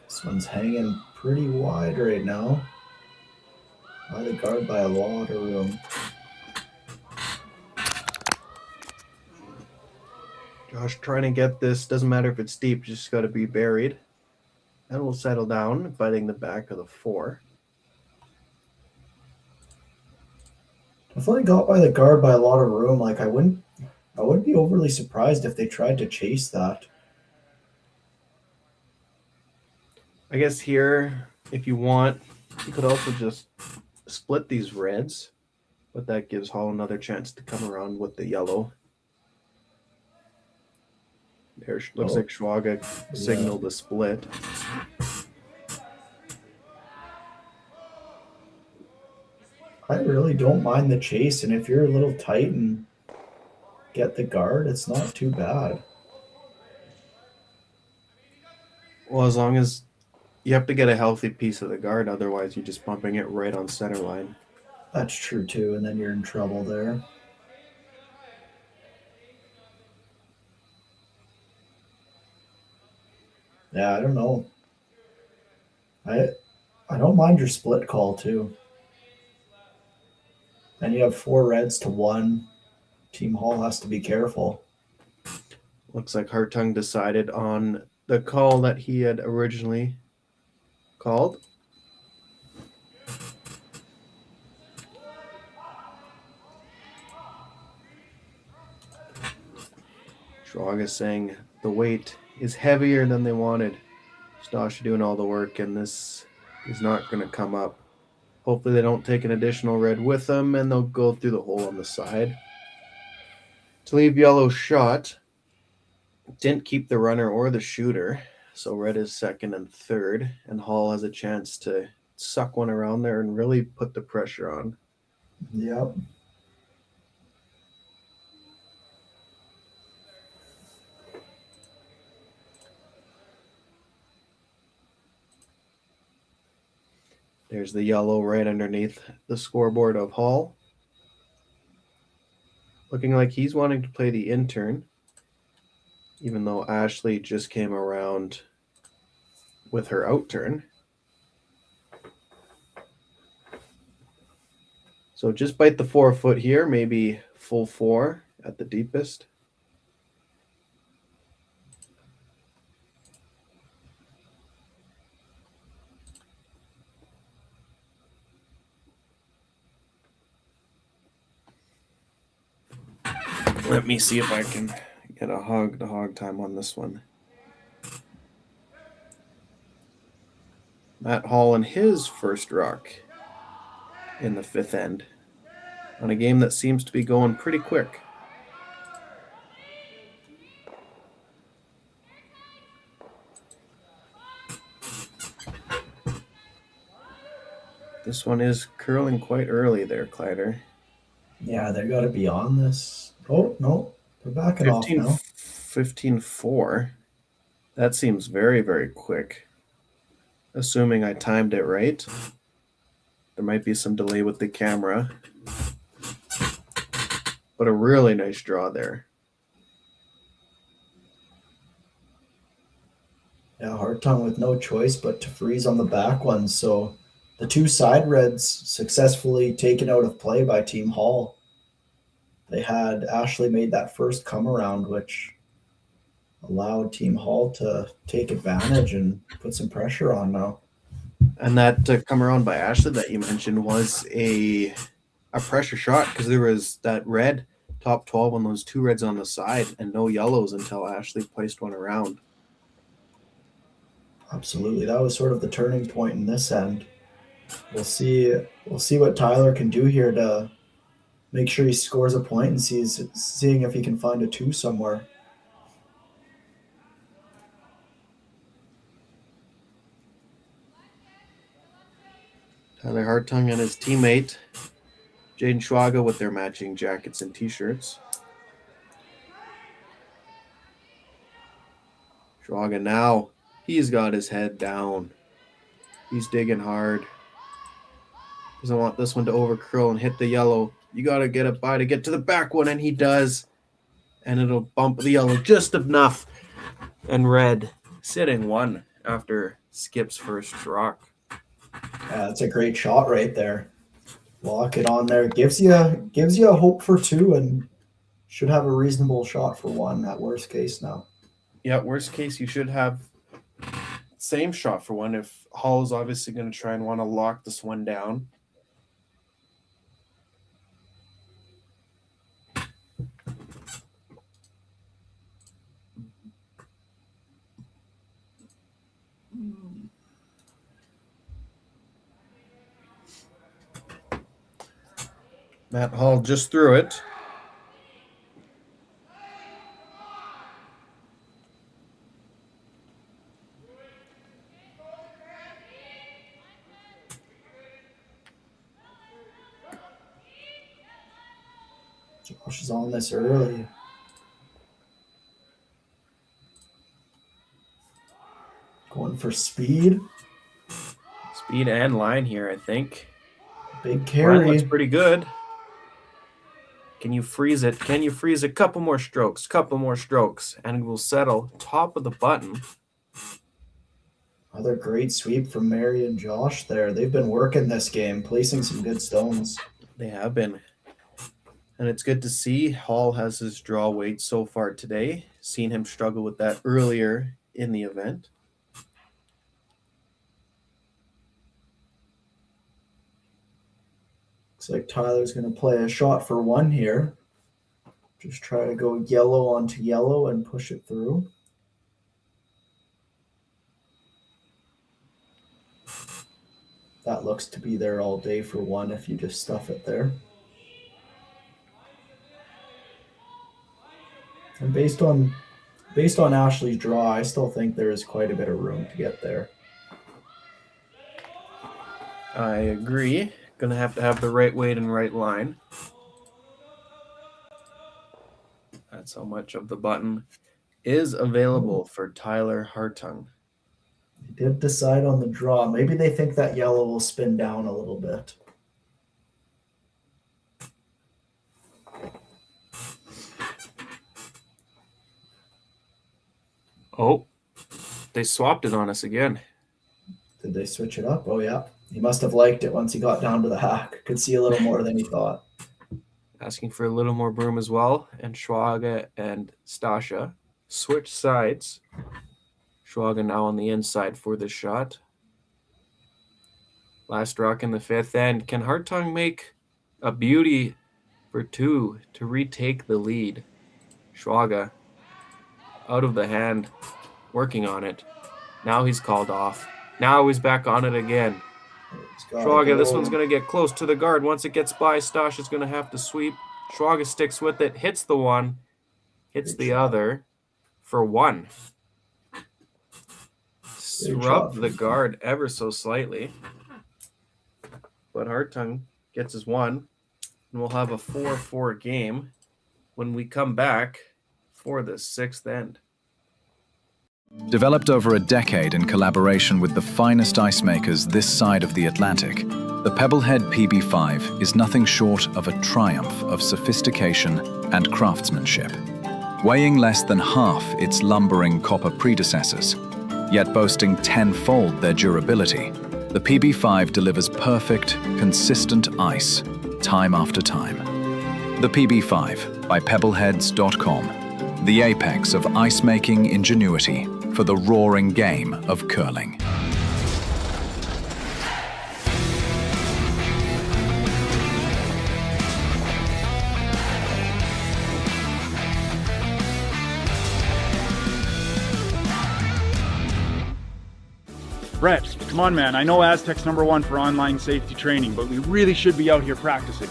This one's hanging pretty wide right now. By the guard by a lot of room. Josh trying to get this. Doesn't matter if it's deep, just got to be buried. That will settle down, biting the back of the 4. Definitely got by the guard by a lot of room. Like I wouldn't be overly surprised if they tried to chase that. I guess here, if you want, you could also just split these reds, but that gives Hall another chance to come around with the yellow. There looks like Schwaga signaled a split. I really don't mind the chase, and if you're a little tight and get the guard, it's not too bad. Well, as long as you have to get a healthy piece of the guard, otherwise you're just bumping it right on center line. That's true too, and then you're in trouble there. Yeah, I don't know. I don't mind your split call too. And you have 4 reds to 1. Team Hall has to be careful. Looks like Hartung decided on the call that he had originally called. Schwag is saying the weight is heavier than they wanted. Stosh doing all the work, and this is not going to come up. Hopefully they don't take an additional red with them, and they'll go through the hole on the side. To leave yellow shot, didn't keep the runner or the shooter, so red is second and third, and Hall has a chance to suck one around there and really put the pressure on. Yep. There's the yellow right underneath the scoreboard of Hall. Looking like he's wanting to play the intern, even though Ashley just came around with her out turn. So just bite the 4 foot here, maybe full 4 at the deepest. Let me see if I can get a hog time on this one. Matt Hall in his first rock in the 5th end on a game that seems to be going pretty quick. This one is curling quite early there, Kleider. Yeah, they got to be on this. Oh, no. They're backing off now. 15-4. That seems very, very quick. Assuming I timed it right. There might be some delay with the camera. But a really nice draw there. Yeah, Hartung with no choice but to freeze on the back one. So the 2 side reds successfully taken out of play by Team Hall. They had Ashley made that first come around, which allowed Team Hall to take advantage and put some pressure on now. And that come around by Ashley that you mentioned was a pressure shot because there was that red top 12 on those 2 reds on the side and no yellows until Ashley placed one around. Absolutely. That was sort of the turning point in this end. We'll see what Tyler can do here to make sure he scores a point and seeing if he can find a 2 somewhere. Tyler Hartung and his teammate, Jaden Schwaga, with their matching jackets and t-shirts. Schwaga now, he's got his head down. He's digging hard. Doesn't want this one to overcurl and hit the yellow. You got to get it by to get to the back one, and he does. And it'll bump the yellow just enough. And red sitting 1 after Skip's first rock. Yeah, that's a great shot right there. Lock it on there. Gives you a hope for 2 and should have a reasonable shot for 1 at worst case now. Yeah, worst case, you should have same shot for 1 if Hall is obviously going to try and want to lock this one down. Matt Hall just threw it. Josh is on this early. Going for speed. Speed and line here, I think. Big carry. Line looks pretty good. Can you freeze it? Can you freeze a couple more strokes? And it will settle top of the button. Another great sweep from Mary and Josh there. They've been working this game, placing some good stones. They have been. And it's good to see Hall has his draw weight so far today. Seen him struggle with that earlier in the event. Looks like Tyler's going to play a shot for one here. Just try to go yellow onto yellow and push it through. That looks to be there all day for one if you just stuff it there. And based on Ashley's draw, I still think there is quite a bit of room to get there. I agree. Gonna have to have the right weight and right line. That's how much of the button is available for Tyler Hartung. They did decide on the draw. Maybe they think that yellow will spin down a little bit. Oh, they swapped it on us again. Did they switch it up? Oh, yeah. He must have liked it once he got down to the hack. Could see a little more than he thought. Asking for a little more broom as well. And Schwaga and Stasha switch sides. Schwaga now on the inside for this shot. Last rock in the fifth end. Can Hartung make a beauty for two to retake the lead? Schwaga out of the hand, working on it. Now he's called off. Now he's back on it again. Schwaga, this one's going to get close to the guard. Once it gets by, Stasha's going to have to sweep. Schwaga sticks with it, hits the one, hits the other for one. Rubbed the guard ever so slightly. But Hartung gets his one, and we'll have a 4-4 game when we come back for the sixth end. Developed over a decade in collaboration with the finest ice makers this side of the Atlantic, the Pebblehead PB5 is nothing short of a triumph of sophistication and craftsmanship. Weighing less than half its lumbering copper predecessors, yet boasting tenfold their durability, the PB5 delivers perfect, consistent ice, time after time. The PB5 by Pebbleheads.com, the apex of ice-making ingenuity for the roaring game of curling. Brett, come on, man. I know Aztec's #1 for online safety training, but we really should be out here practicing.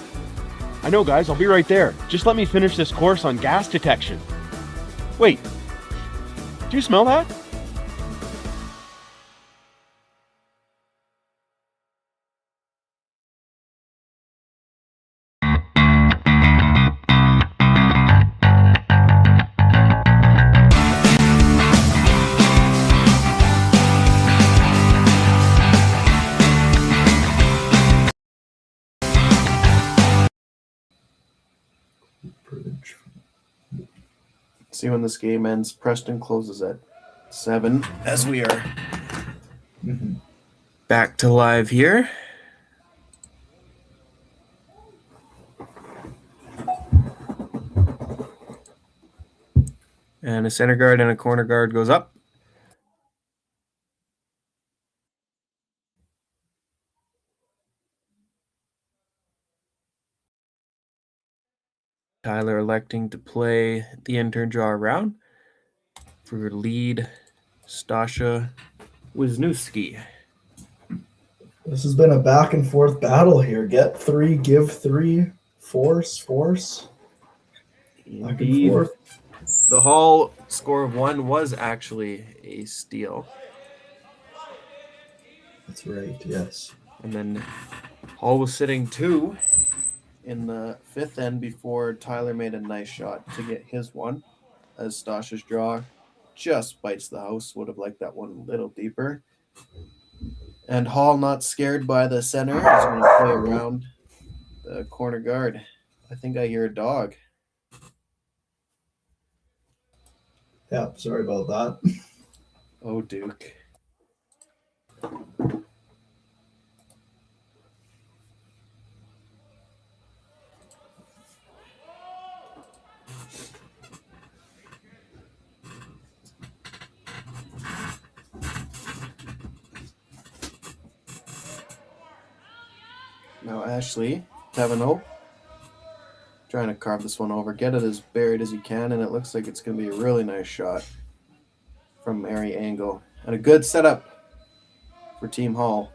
I know, guys. I'll be right there. Just let me finish this course on gas detection. Wait. Do you smell that? See when this game ends. Preston closes at 7 as we are back to live here. And a center guard and a corner guard goes up. Tyler electing to play the intern draw around for lead Stasha Wisniewski. This has been a back and forth battle here. Get three, give three, force. Back and forth. The Hall score of 1 was actually a steal. That's right, yes. And then Hall was sitting 2 in the fifth end before Tyler made a nice shot to get his one, as Stasha's draw just bites the house. Would have liked that one a little deeper. And Hall, not scared by the center, is going to play around the corner guard. I think I hear a dog. Yeah, sorry about that. Oh, Duke. Now Ashley Teveno trying to carve this one over, get it as buried as you can, and it looks like it's going to be a really nice shot from Mary Angle. And a good setup for Team Hall.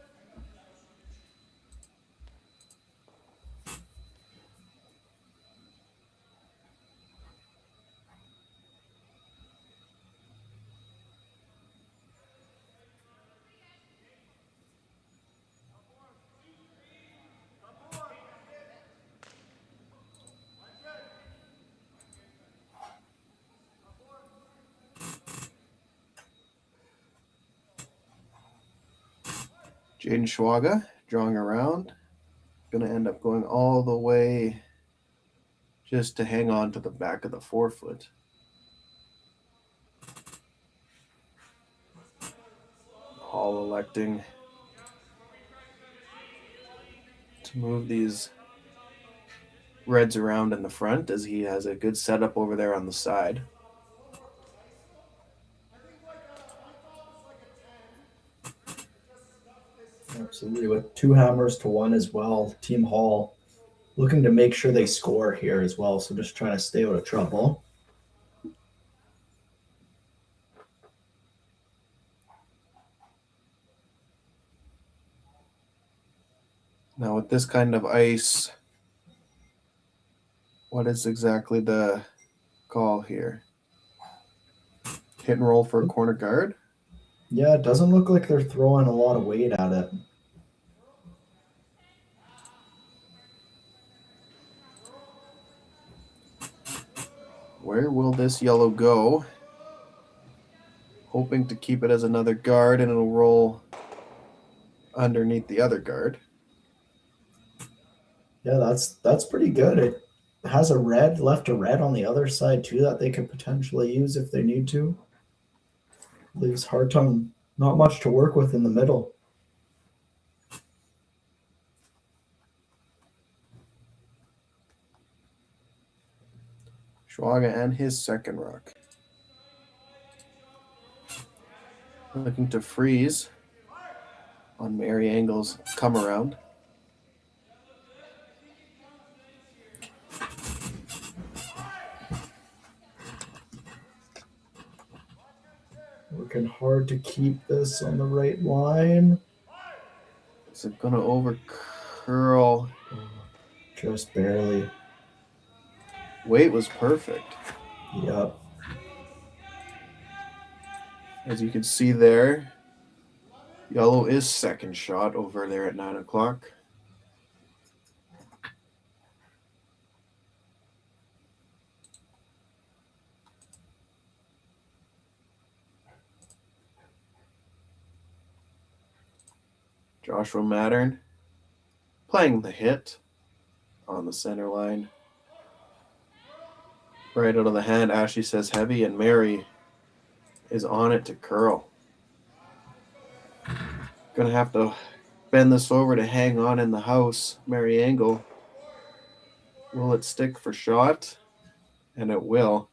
Jaden Schwaga drawing around. Going to end up going all the way just to hang on to the back of the 4-foot. Hall electing to move these reds around in the front as he has a good setup over there on the side. Absolutely, with 2 hammers to 1 as well. Team Hall looking to make sure they score here as well, so just trying to stay out of trouble. Now with this kind of ice, what is exactly the call here? Hit and roll for a corner guard? Yeah, it doesn't look like they're throwing a lot of weight at it. Where will this yellow go? Hoping to keep it as another guard, and it'll roll underneath the other guard. Yeah, that's pretty good. It has a red, left a red on the other side too that they could potentially use if they need to. Leaves Hartung not much to work with in the middle. Schwaga and his second rock. Looking to freeze on Mary Angle's come around. Working hard to keep this on the right line. Is it going to over curl? Just barely. Weight was perfect. Yep. As you can see there, yellow is second shot over there at 9 o'clock. Joshua Mattern playing the hit on the center line. Right out of the hand, Ashley says heavy, and Mary is on it to curl. Gonna have to bend this over to hang on in the house. Mary Angle. Will it stick for shot? And it will.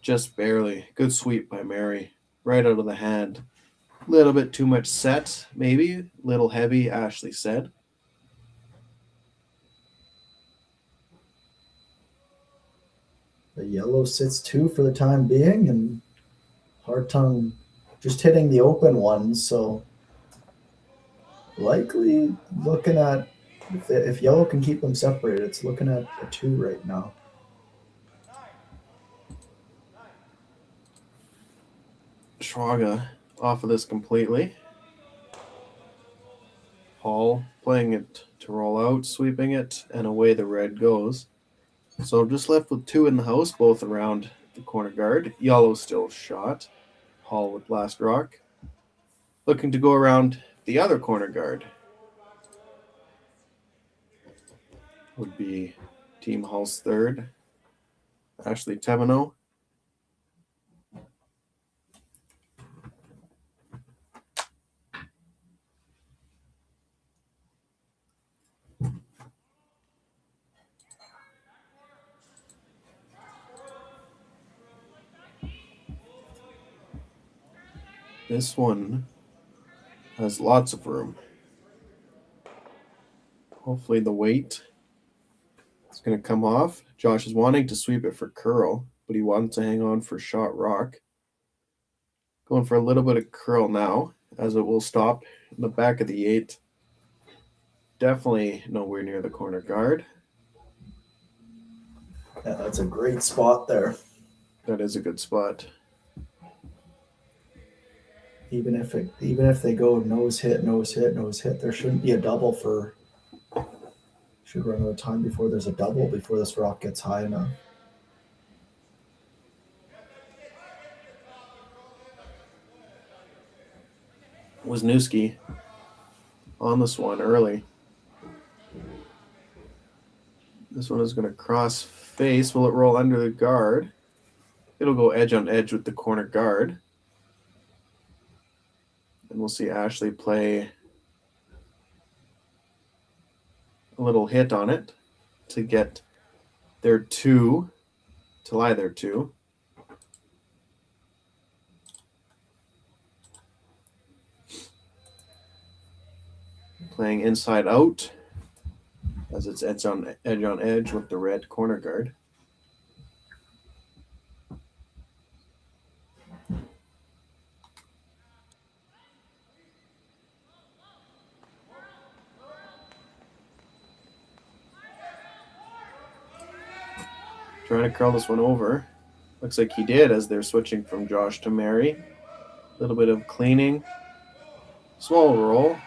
Just barely. Good sweep by Mary. Right out of the hand. Little bit too much set, maybe. Little heavy, Ashley said. The yellow sits 2 for the time being, and Hartung just hitting the open ones, so likely looking at, if yellow can keep them separated, it's looking at a 2 right now. Schwaga off of this completely. Hall playing it to roll out, sweeping it, and away the red goes. So I'm just left with 2 in the house, both around the corner guard. Yellow still shot. Hall with last rock. Looking to go around the other corner guard. Would be Team Hall's third. Ashley Teveno. This one has lots of room. Hopefully the weight is going to come off. Josh is wanting to sweep it for curl, but he wants to hang on for shot rock. Going for a little bit of curl now, as it will stop in the back of the 8. Definitely nowhere near the corner guard. Yeah, that's a great spot there. That is a good spot. Even if they go nose hit, there shouldn't be a double for. Should run out of time before there's a double before this rock gets high enough. Wisniewski on this one early. This one is going to cross face. Will it roll under the guard? It'll go edge on edge with the corner guard. And we'll see Ashley play a little hit on it to get their 2, to lie their 2. Playing inside out as it's edge on edge with the red corner guard. Trying to curl this one over. Looks like he did as they're switching from Josh to Mary. A little bit of cleaning. Small roll.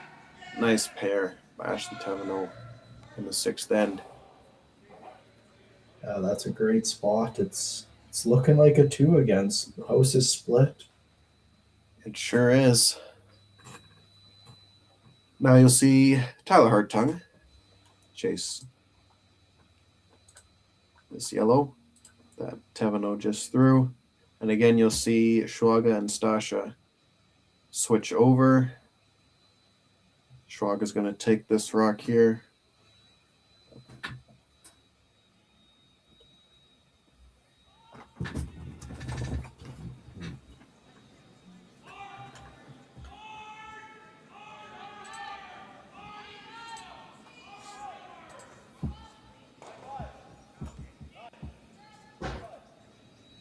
Nice pair by Ashley Taverneau in the 6th end. Yeah, that's a great spot. It's looking like a 2 against. The house is split. It sure is. Now you'll see Tyler Hartung chase this yellow that Taverneau just threw. And again, you'll see Schwaga and Stasha switch over. Schwaga's going to take this rock here.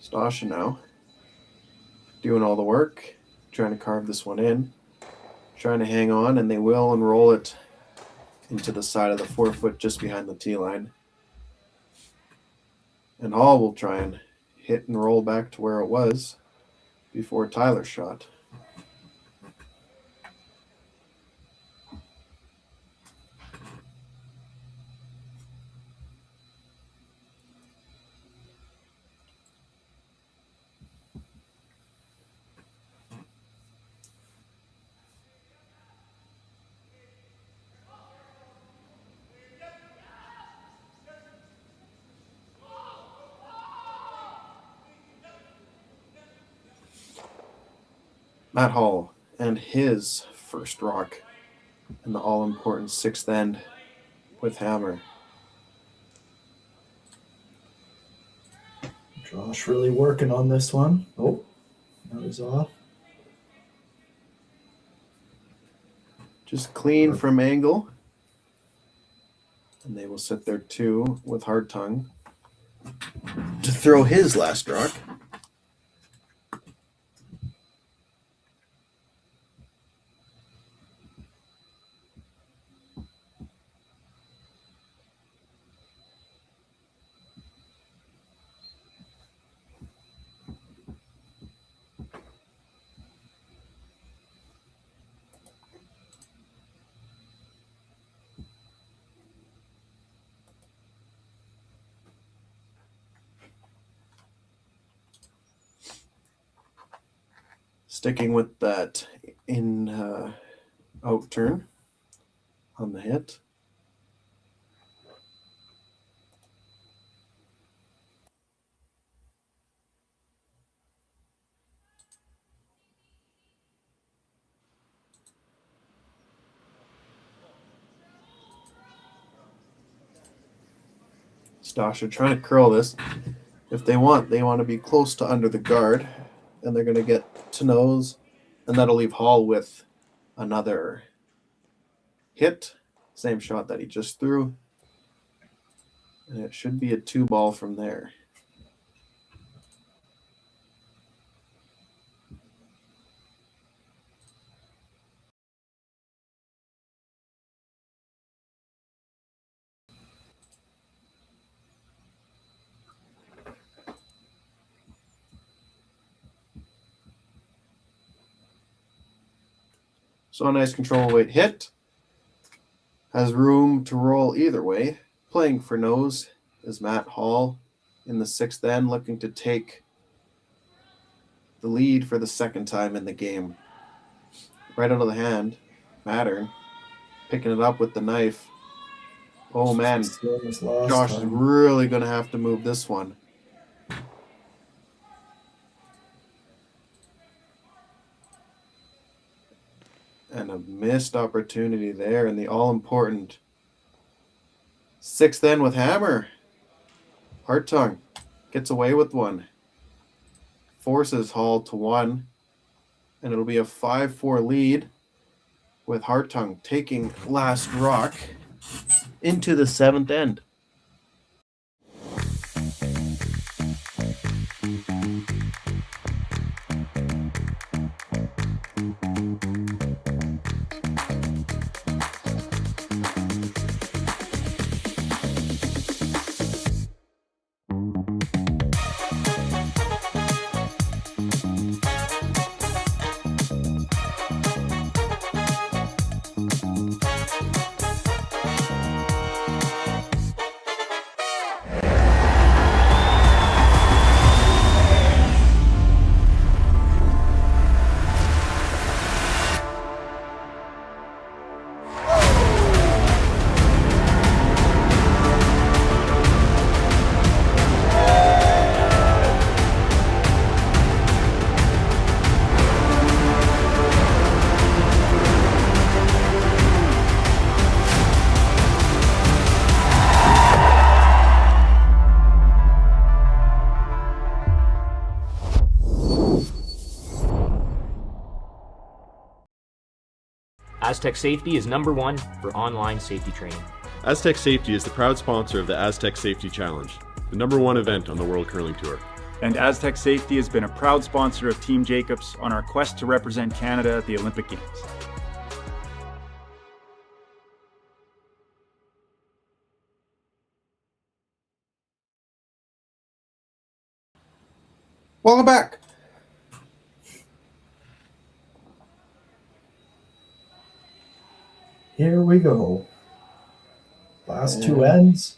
Stasha now doing all the work, trying to carve this one in, trying to hang on, and they will unroll it into the side of the 4-foot just behind the tee line. And Hall will try and hit and roll back to where it was before Tyler's shot. Matt Hall and his first rock in the all-important 6th end with hammer. Josh really working on this one. Oh, that was off. Just clean from angle. And they will sit there 2 with Hartung to throw his last rock. Sticking with that in out turn on the hit. Stasha trying to curl this. If they want to be close to under the guard, and they're going to get to nose And that'll leave Hall with another hit. Same shot that he just threw. And it should be a 2-ball from there. So a nice control weight hit. Has room to roll either way. Playing for nose is Matt Hall in the 6th end, looking to take the lead for the 2nd time in the game. Right out of the hand, Mattern picking it up with the knife. Oh man, Josh is really going to have to move this one. And a missed opportunity there in the all-important 6th end with hammer. Hartung gets away with one. Forces Hall to 1. And it'll be a 5-4 lead with Hartung taking last rock into the 7th end. Aztec Safety is #1 for online safety training. Aztec Safety is the proud sponsor of the Aztec Safety Challenge, the #1 event on the World Curling Tour. And Aztec Safety has been a proud sponsor of Team Jacobs on our quest to represent Canada at the Olympic Games. Welcome back. Here we go. Last 2 ends.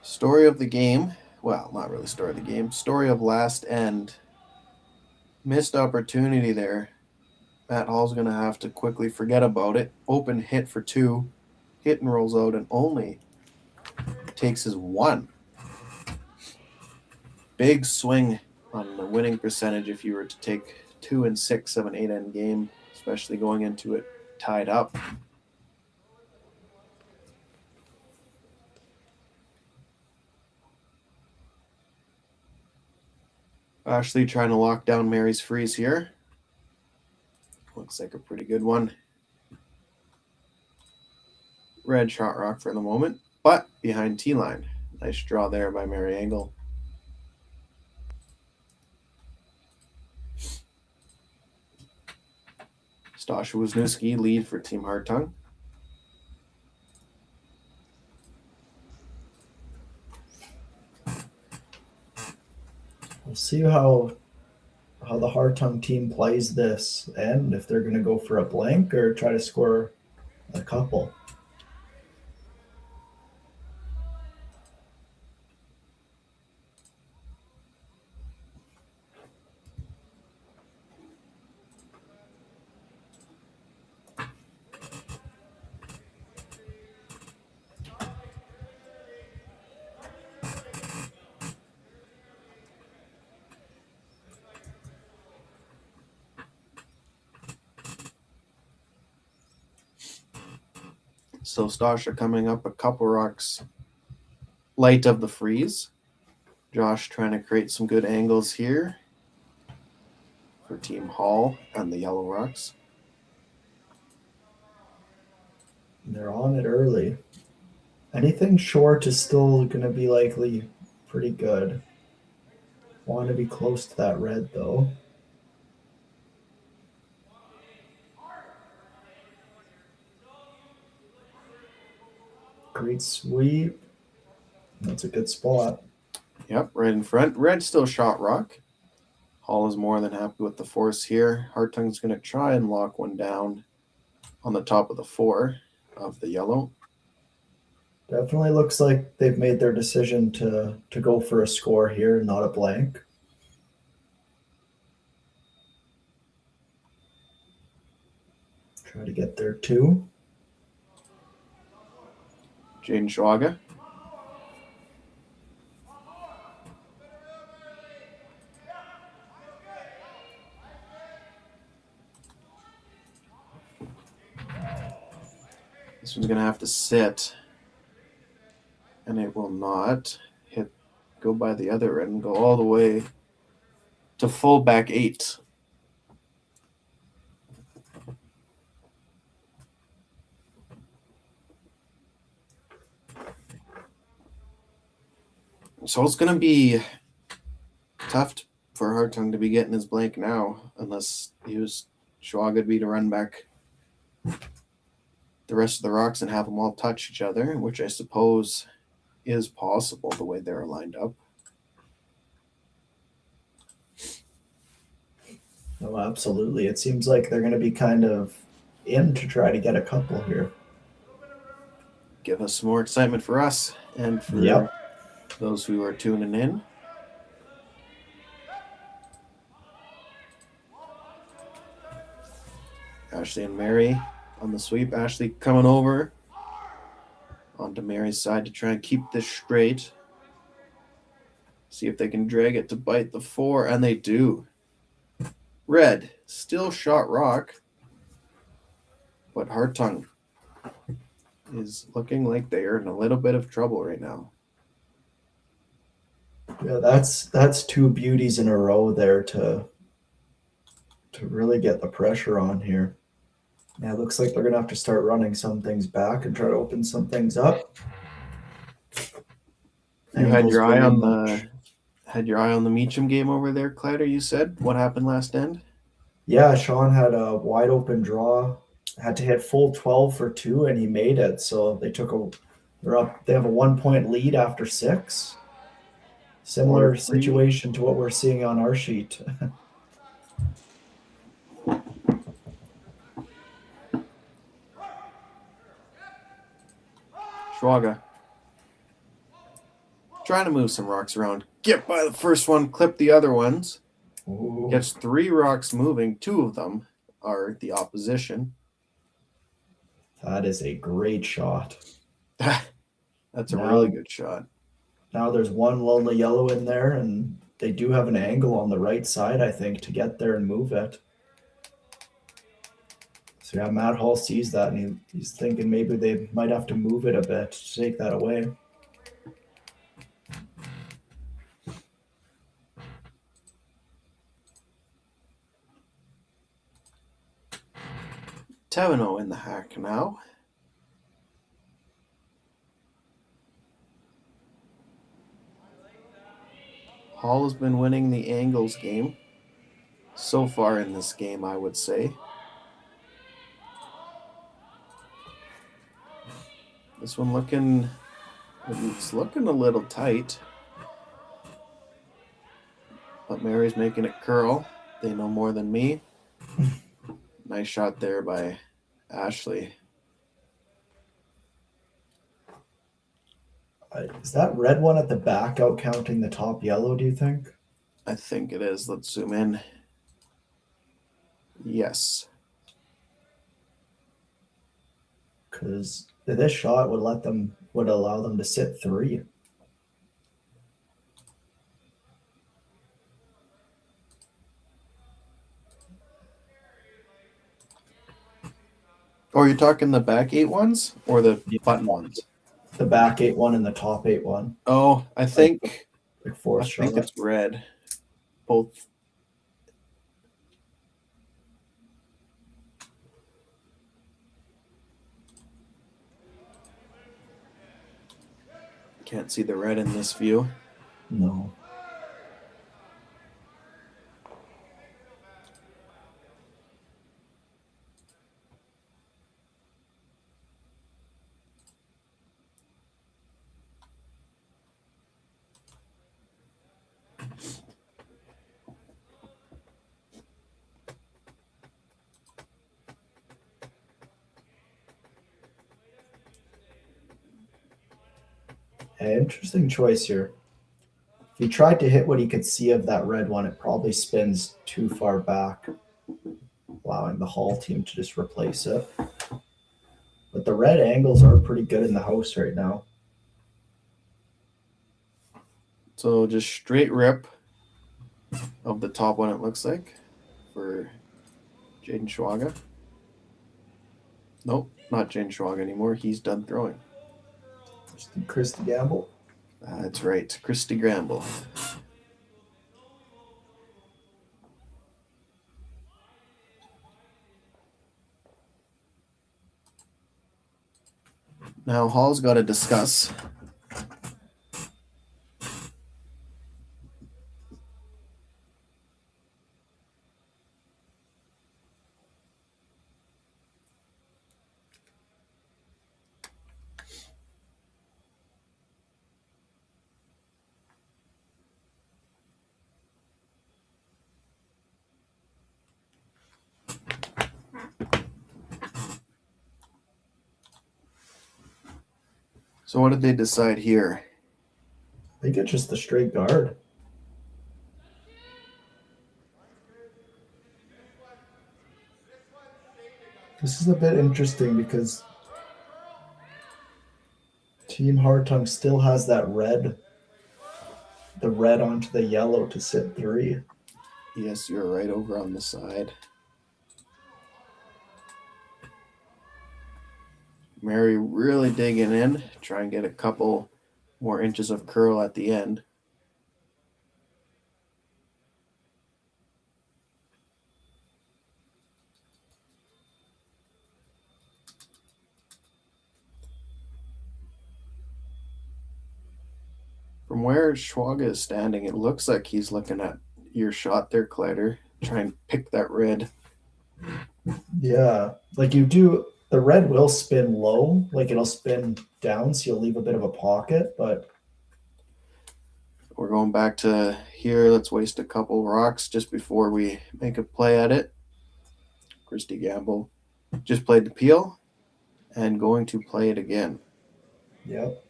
Story of the game. Well, not really story of the game. Story of last end. Missed opportunity there. Matt Hall's going to have to quickly forget about it. Open hit for 2. Hit and rolls out and only takes his 1. Big swing on the winning percentage if you were to take 2 and 6 of an 8-end game, especially going into it tied up. Ashley trying to lock down Mary's freeze here. Looks like a pretty good one. Red shot rock for the moment, but behind T-line. Nice draw there by Mary Angle. Stasha Wisniewski lead for Team Hartung. We'll see how the Hartung team plays this end, if they're going to go for a blank or try to score a couple. So Stasha coming up a couple rocks light of the freeze. Josh trying to create some good angles here. for Team Hall and the Yellow Rocks. They're on it early. Anything short is still going to be likely pretty good. Want to be close to that red, though. Great sweep. That's a good spot. Yep, right in front. Red still shot rock. Hall is more than happy with the force here. Hartung's going to try and lock one down on the top of the 4 of the yellow. Definitely looks like they've made their decision to go for a score here and not a blank. Try to get there too. Jaden Schwaga. This one's going to have to sit. And it will not go by the other end and go all the way to fullback 8. So it's going to be tough for Hartung to be getting his blank now, unless he was Schwaga to run back the rest of the rocks and have them all touch each other, which I suppose is possible the way they're lined up. Oh, absolutely. It seems like they're going to be kind of in to try to get a couple here. Give us some more excitement for us and for those who are tuning in. Ashley and Mary on the sweep. Ashley coming over onto Mary's side to try and keep this straight. See if they can drag it to bite the 4, and they do. Red still shot rock, but Hartung is looking like they are in a little bit of trouble right now. Yeah, that's 2 beauties in a row there to really get the pressure on here. Yeah, it looks like they're gonna have to start running some things back and try to open some things up. You had your eye on the Meacham game over there, Clyder, you said? What happened last end? Yeah, Sean had a wide open draw, had to hit full 12 for 2, and he made it. So they have a 1-point lead after 6. Similar situation to what we're seeing on our sheet. Schwaga. Trying to move some rocks around. Get by the first one, clip the other ones. Ooh. Gets 3 rocks moving. 2 of them are the opposition. That is a great shot. That's a really good shot. Now there's one lonely yellow in there, and they do have an angle on the right side, I think, to get there and move it. So yeah, Matt Hall sees that, and he's thinking maybe they might have to move it a bit to take that away. Tevino in the hack now. Hall has been winning the angles game so far in this game, I would say. This one it's looking a little tight. But Mary's making it curl. They know more than me. Nice shot there by Ashley. Is that red one at the back out counting the top yellow, do you think? I think it is. Let's zoom in. Yes. Because this shot would allow them to sit 3. Or you're talking the back 8 ones or the button ones? The back 8 one and the top 8 one. Oh, I think Like force I think shot. it's red. Both. Can't see the red in this view. No. Interesting choice here. If he tried to hit what he could see of that red one, it probably spins too far back, allowing the Hall team to just replace it. But the red angles are pretty good in the house right now. So just straight rip of the top one, it looks like, for Jaden Schwaga. Nope, not Jaden Schwaga anymore. He's done throwing. Christy Gamble. That's right, Christy Gamble. Now Hall's got to discuss. So what did they decide here? I think it's just the straight guard. This is a bit interesting because Team Hartung still has that red, the red onto the yellow to sit 3. Yes, you're right over on the side. Mary really digging in, try and get a couple more inches of curl at the end. From where Schwaga is standing, it looks like he's looking at your shot there, Kleider. Try and pick that red. Yeah, like you do. The red will spin low, like it'll spin down, so you'll leave a bit of a pocket, but we're going back to here. Let's waste a couple rocks just before we make a play at it. Christy Gamble just played the peel and going to play it again. Yep.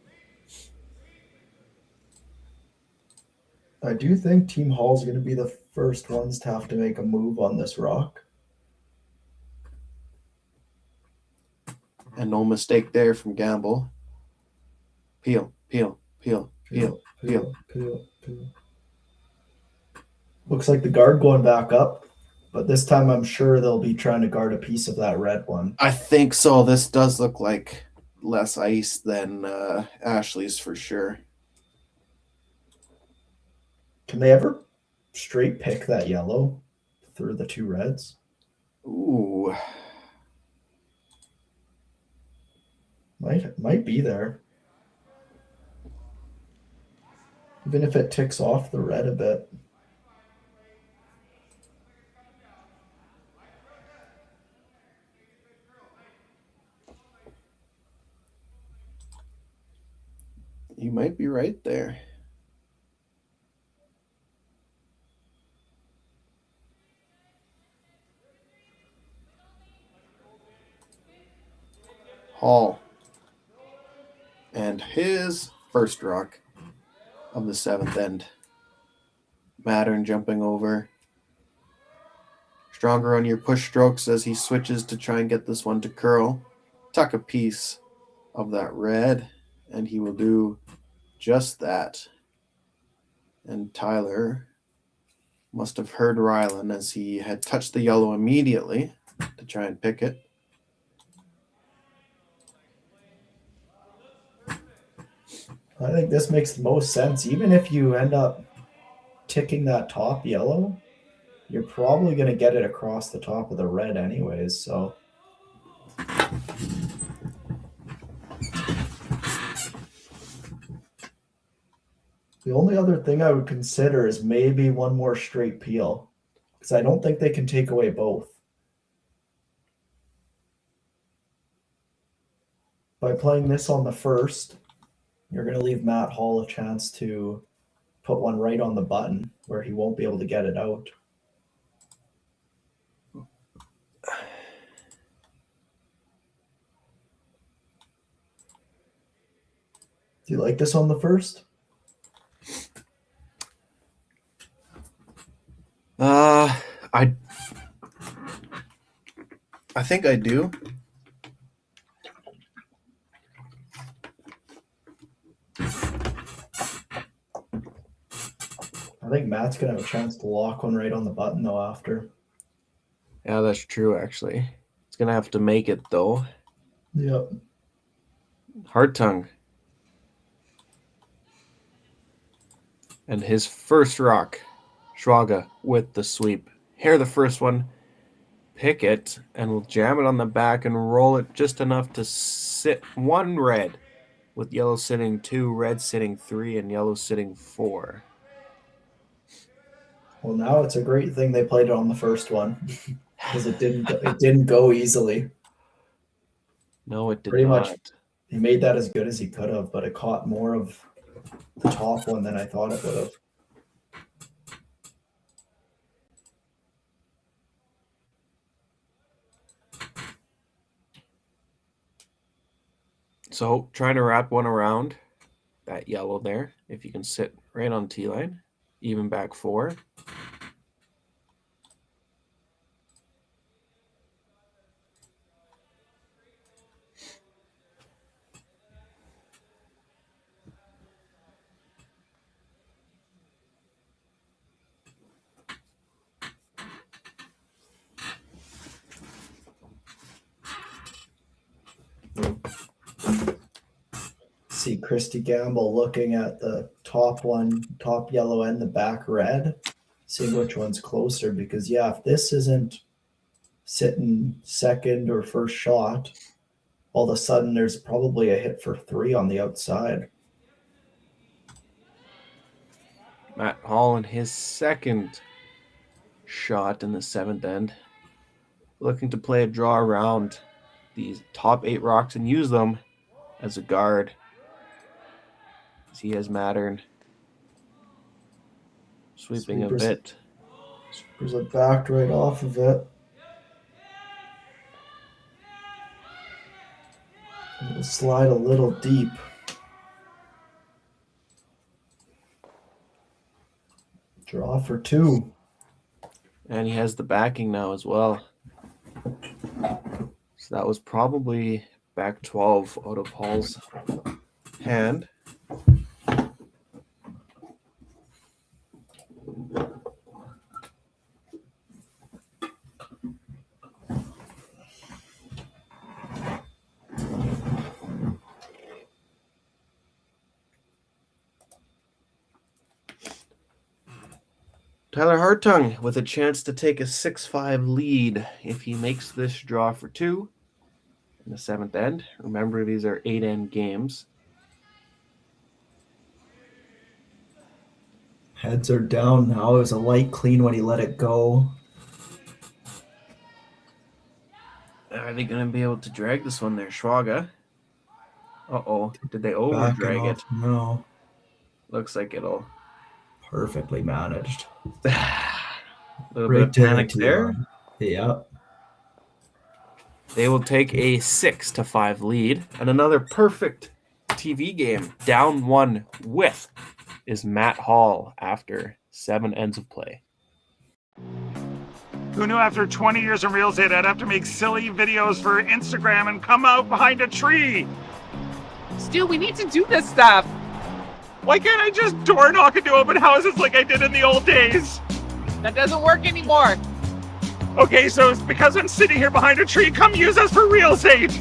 I do think Team Hall's going to be the first ones to have to make a move on this rock. And no mistake there from Gamble. Peel, peel, peel, peel, peel. Looks like the guard going back up, but this time I'm sure they'll be trying to guard a piece of that red one. I think so. This does look like less ice than Ashley's for sure. Can they ever straight pick that yellow through the 2 reds? Ooh. Might be there. Even if it ticks off the red a bit. You might be right there. Hall. And his first rock of the 7th end. Mattern jumping over. Stronger on your push strokes as he switches to try and get this one to curl. Tuck a piece of that red, and he will do just that. And Tyler must have heard Rylan as he had touched the yellow immediately to try and pick it. I think this makes the most sense. Even if you end up ticking that top yellow, you're probably going to get it across the top of the red anyways, so. The only other thing I would consider is maybe one more straight peel, because I don't think they can take away both. By playing this on the first, you're going to leave Matt Hall a chance to put one right on the button where he won't be able to get it out. Do you like this on the first? I think I do. I think Matt's going to have a chance to lock one right on the button, though, after. Yeah, that's true, actually. It's going to have to make it, though. Yep. Hartung. And his first rock, Schwaga, with the sweep. Here, the first one. Pick it, and we'll jam it on the back and roll it just enough to sit one red, with yellow sitting 2, red sitting 3, and yellow sitting 4. Well, now it's a great thing they played it on the first one, because it didn't go easily. No, it did Pretty not. much, he made that as good as he could have, but it caught more of the top one than I thought it would have. So trying to wrap one around that yellow there. If you can sit right on T-line, even back 4. See Christy Gamble looking at the top one, top yellow and the back red, seeing which one's closer, because yeah, if this isn't sitting second or first shot, all of a sudden there's probably a hit for 3 on the outside. Matt Hall in his second shot in the 7th end, looking to play a draw around these top 8 rocks and use them as a guard. He has Mattern sweeping a bit. There's a back right off of it. It'll slide a little deep. Draw for 2. And he has the backing now as well. So that was probably back 12 out of Hall's hand. Tyler Hartung with a chance to take a 6-5 lead if he makes this draw for 2 in the 7th end. Remember, these are 8-end games. Heads are down now. It was a light clean when he let it go. Are they going to be able to drag this one there, Schwaga? Uh-oh. Did they over-drag it? No. Looks like it'll... Perfectly managed. A little bit of panic there. Yeah. They will take a 6-5 lead. And another perfect TV game. Down 1 with is Matt Hall after 7 ends of play. Who knew after 20 years in real estate I'd have to make silly videos for Instagram and come out behind a tree? Stu, we need to do this stuff. Why can't I just door knock into open houses like I did in the old days? That doesn't work anymore. Okay, so it's because I'm sitting here behind a tree. Come use us for real estate.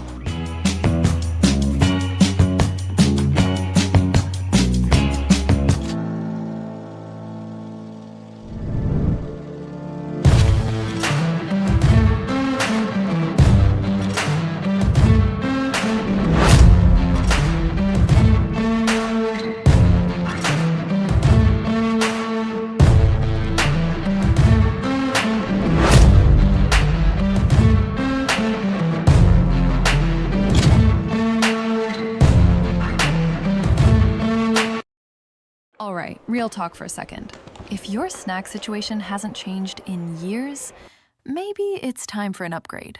All right, real talk for a second. If your snack situation hasn't changed in years, maybe it's time for an upgrade.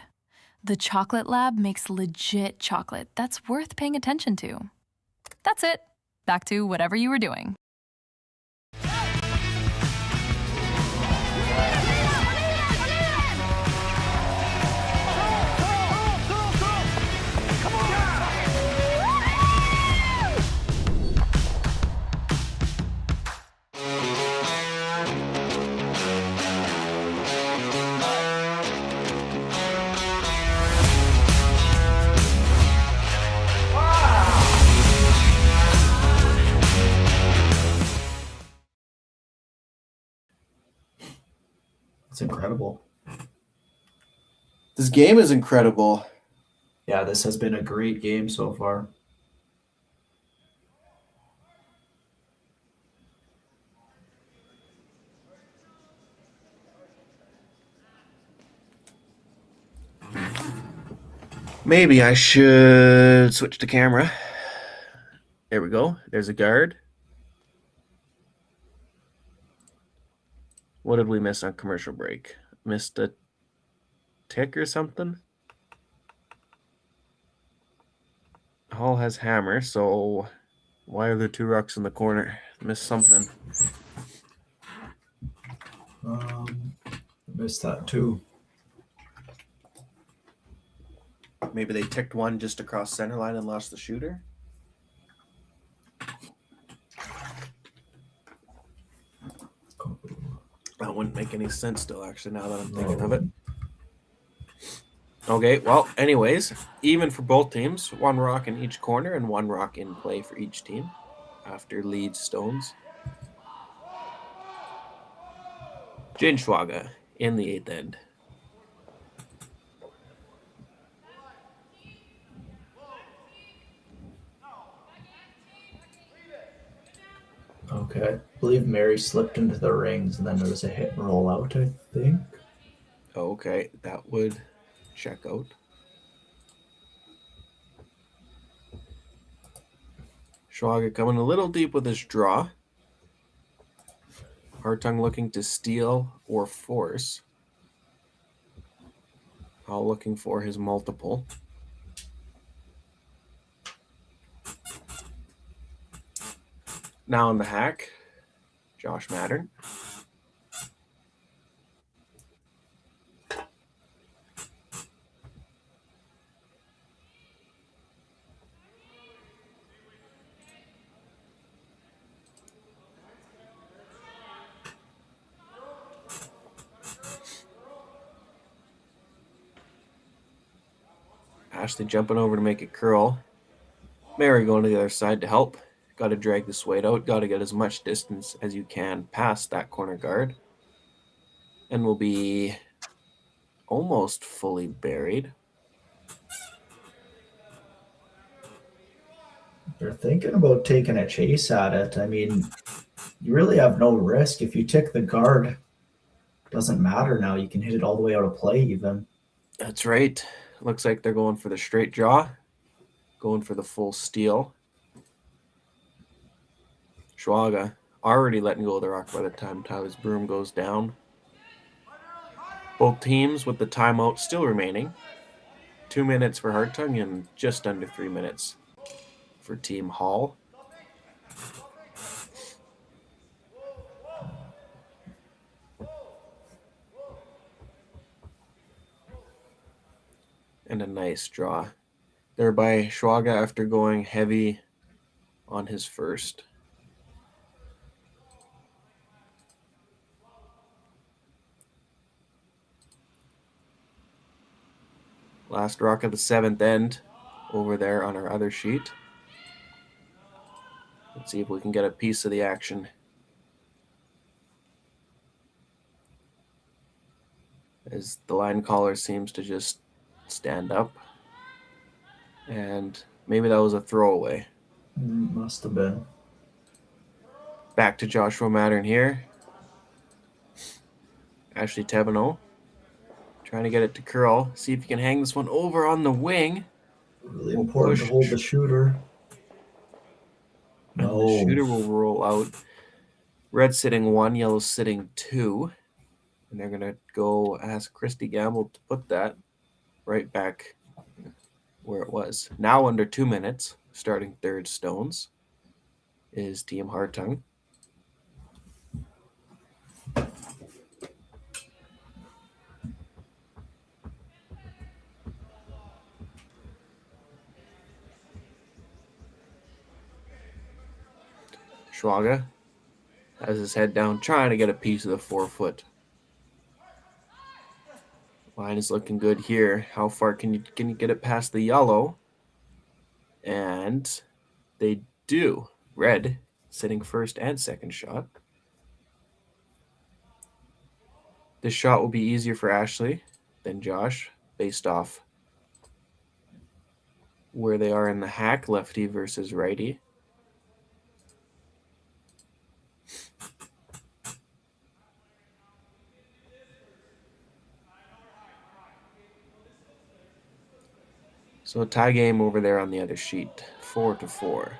The Chocolate Lab makes legit chocolate that's worth paying attention to. That's it. Back to whatever you were doing. It's incredible. This game is incredible. Yeah, this has been a great game so far. Maybe I should switch to camera. There we go. There's a guard. What did we miss on commercial break? Missed a tick or something? Hall has hammer, so why are there 2 rucks in the corner? Missed something. Missed that too. Maybe they ticked one just across center line and lost the shooter? That wouldn't make any sense still, actually, now that I'm thinking of it. Okay, well, anyways, even for both teams, 1 rock in each corner and 1 rock in play for each team after lead stones. Jinschwaga in the 8th end. Okay. I believe Mary slipped into the rings and then there was a hit and roll out, I think. Okay, that would check out. Schwager coming a little deep with his draw. Hartung looking to steal or force. All looking for his multiple. Now on the hack, Josh Mattern. Ashley jumping over to make it curl. Mary going to the other side to help. Got to drag this weight out. Got to get as much distance as you can past that corner guard. And we'll be almost fully buried. They're thinking about taking a chase at it. I mean, you really have no risk. If you tick the guard, doesn't matter now. You can hit it all the way out of play even. That's right. Looks like they're going for the straight draw. Going for the full steal. Schwaga already letting go of the rock by the time Tyler's broom goes down. Both teams with the timeout still remaining. 2 minutes for Hartung and just under 3 minutes for Team Hall. And a nice draw there by Schwaga after going heavy on his first. Last rock of the 7th end over there on our other sheet. Let's see if we can get a piece of the action. As the line caller seems to just stand up. And maybe that was a throwaway. Must have been. Back to Joshua Mattern here. Ashley Tebano trying to get it to curl. See if you can hang this one over on the wing. Really important to hold the shooter. And the No. shooter will roll out. Red sitting 1, yellow sitting 2. And they're going to go ask Christy Gamble to put that right back where it was. Now under 2 minutes, starting third stones, is Team Hartung. Schwaga has his head down, trying to get a piece of the 4-foot. Line is looking good here. How far can you get it past the yellow? And they do. Red sitting first and second shot. This shot will be easier for Ashley than Josh, based off where they are in the hack, lefty versus righty. So a tie game over there on the other sheet, 4-4.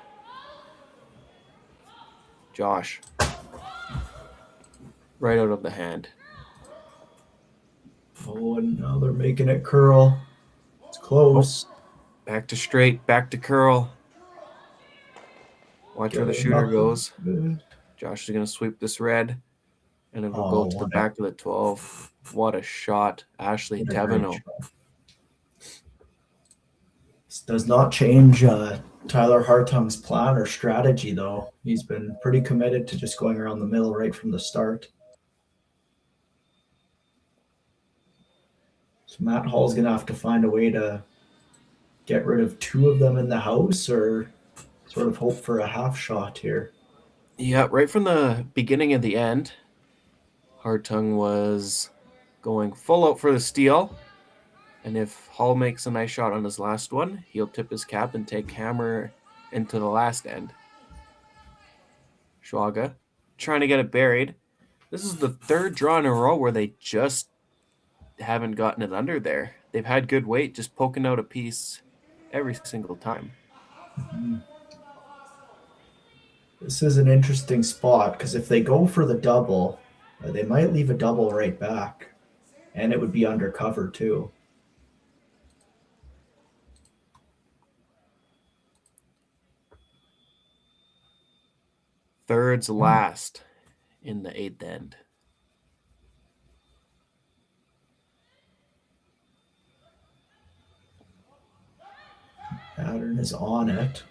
Josh, right out of the hand. Oh, and now they're making it curl. It's close. Back to straight, back to curl. Watch where the shooter goes. Good. Josh is going to sweep this red, and it will Oh, go to the back of the 12. What a shot, Ashley What a great Teveno. shot. This does not change Tyler Hartung's plan or strategy, though. He's been pretty committed to just going around the middle right from the start. So Matt Hall's going to have to find a way to get rid of 2 of them in the house or sort of hope for a half shot here. Yeah, right from the beginning of the end, Hartung was going full out for the steal. And if Hall makes a nice shot on his last one, he'll tip his cap and take hammer into the last end. Schwaga trying to get it buried. This is the 3rd draw in a row where they just haven't gotten it under there. They've had good weight, just poking out a piece every single time. Mm-hmm. This is an interesting spot because if they go for the double, they might leave a double right back, and it would be undercover too. Thirds last in the 8th end. Pattern is on it.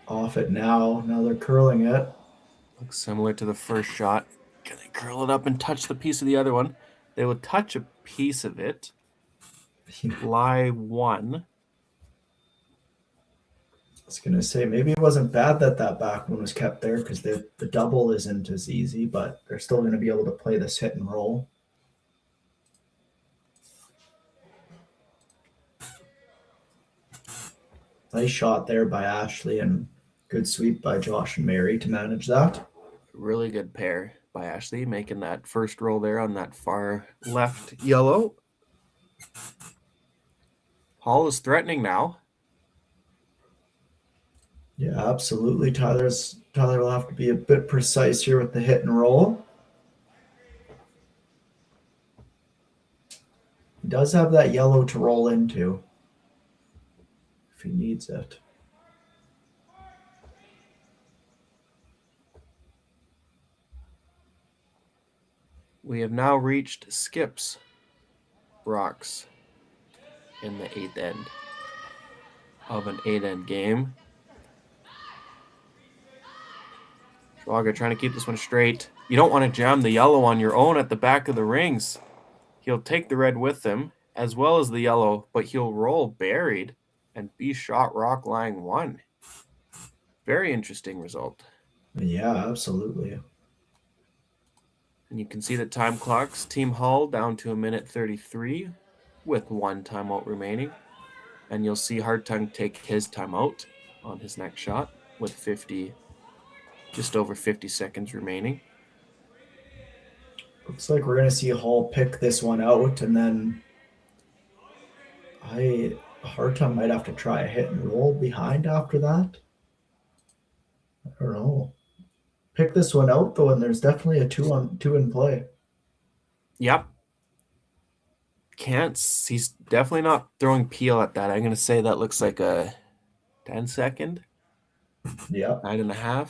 Off it now. Now they're curling it. Looks similar to the first shot. Can they curl it up and touch the piece of the other one? They will touch a piece of it. Lie 1. I was going to say, maybe it wasn't bad that back one was kept there because the double isn't as easy, but they're still going to be able to play this hit and roll. Nice shot there by Ashley and good sweep by Josh and Mary to manage that. Really good pair by Ashley, making that first roll there on that far left yellow. Hall is threatening now. Yeah, absolutely. Tyler will have to be a bit precise here with the hit and roll. He does have that yellow to roll into if he needs it. We have now reached skips rocks in the 8th end of an 8-end game. Schwager trying to keep this one straight. You don't want to jam the yellow on your own at the back of the rings. He'll take the red with him, as well as the yellow, but he'll roll buried and be shot rock lying 1. Very interesting result. Yeah, absolutely. And you can see the time clocks. Team Hull down to 1:33 with 1 timeout remaining. And you'll see Hartung take his timeout on his next shot with just over 50 seconds remaining. Looks like we're going to see Hall pick this one out, and then I Hartung might have to try a hit and roll behind after that. I don't know. Pick this one out though, and there's definitely a 2 in play. Yep. He's definitely not throwing peel at that. I'm going to say that looks like a 10-second. Yeah. 9.5.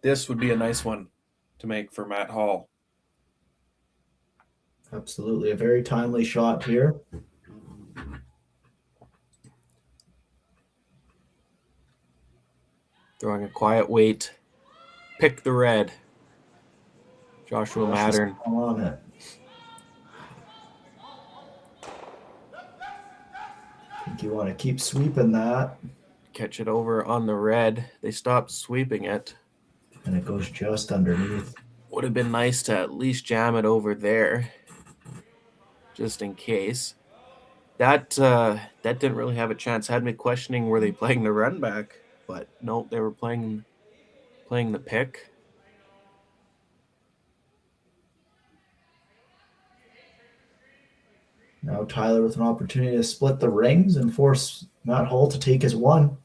This would be a nice one to make for Matt Hall. Absolutely. A very timely shot here. Throwing a quiet weight. Pick the red. Joshua Mattern. On it. I think you want to keep sweeping that. Catch it over on the red. They stopped sweeping it. And it goes just underneath. Would have been nice to at least jam it over there. Just in case. That didn't really have a chance. Had me questioning, were they playing the run back? But no, they were playing the pick. Now Tyler with an opportunity to split the rings and force Matt Hall to take his 1.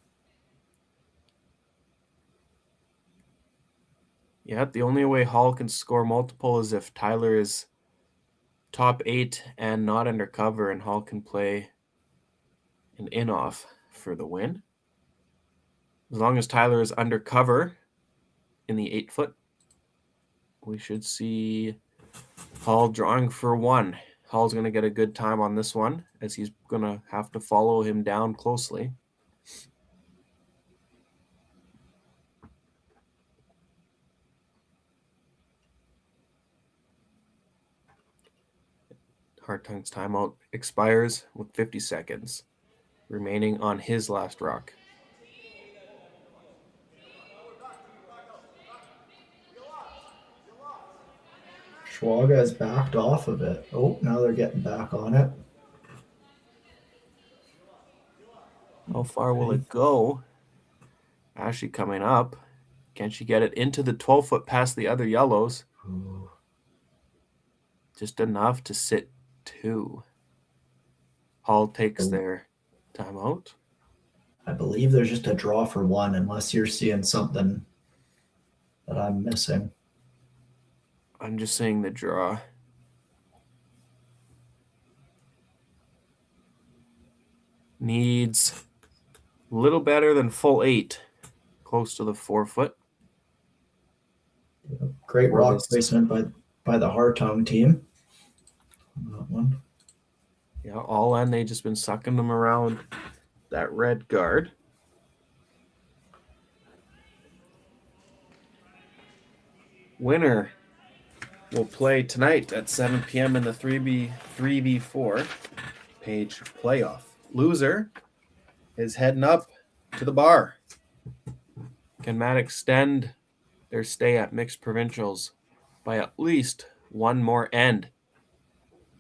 Yeah, the only way Hall can score multiple is if Tyler is top 8 and not undercover, and Hall can play an in-off for the win. As long as Tyler is undercover in the 8-foot, we should see Hall drawing for 1. Hall's going to get a good time on this one, as he's going to have to follow him down closely. Hartung's timeout expires with 50 seconds remaining on his last rock. Schwaga has backed off of it. Oh, now they're getting back on it. How far will it go? Ashley coming up. Can she get it into the 12-foot past the other yellows? Ooh. Just enough to sit 2. Hall takes their timeout. I believe there's just a draw for 1, unless you're seeing something that I'm missing. I'm just saying the draw. Needs a little better than full 8. Close to the 4-foot. Great rock placement by the Hartung team. That one. Yeah, all in, they just been sucking them around that red guard. Winner will play tonight at 7 p.m. in the 3v4 page playoff. Loser is heading up to the bar. Can Matt extend their stay at Mixed Provincials by at least 1 more end?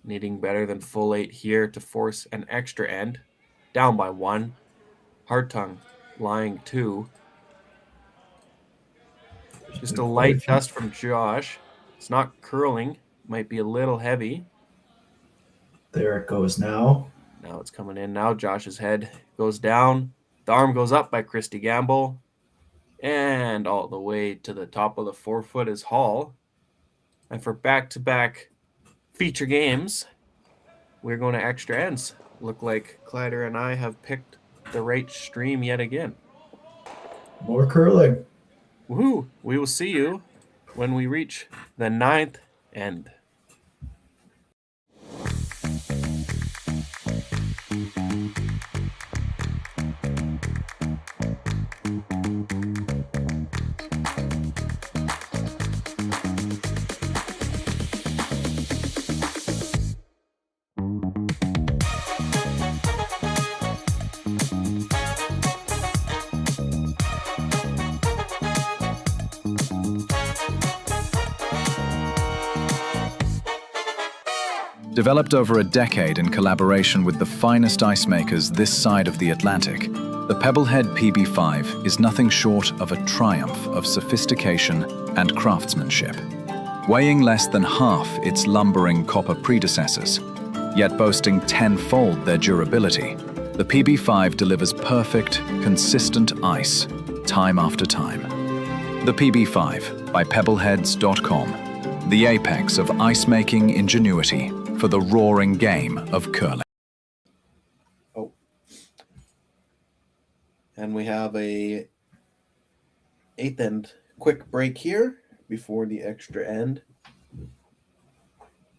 Needing better than full 8 here to force an extra end. Down by 1. Hartung lying 2. Just a light dust from Josh. It's not curling. Might be a little heavy. There it goes now. Now it's coming in. Now Josh's head goes down. The arm goes up by Christy Gamble. And all the way to the top of the 4-foot is Hall. And for back-to-back feature games, we're going to extra ends. Look like Kleider and I have picked the right stream yet again. More curling. Woohoo! We will see you when we reach the 9th end. Developed over a decade in collaboration with the finest ice makers this side of the Atlantic, the Pebblehead PB5 is nothing short of a triumph of sophistication and craftsmanship. Weighing less than half its lumbering copper predecessors, yet boasting tenfold their durability, the PB5 delivers perfect, consistent ice, time after time. The PB5 by Pebbleheads.com, the apex of ice-making ingenuity for the roaring game of curling. Oh. And we have a 8th end quick break here before the extra end.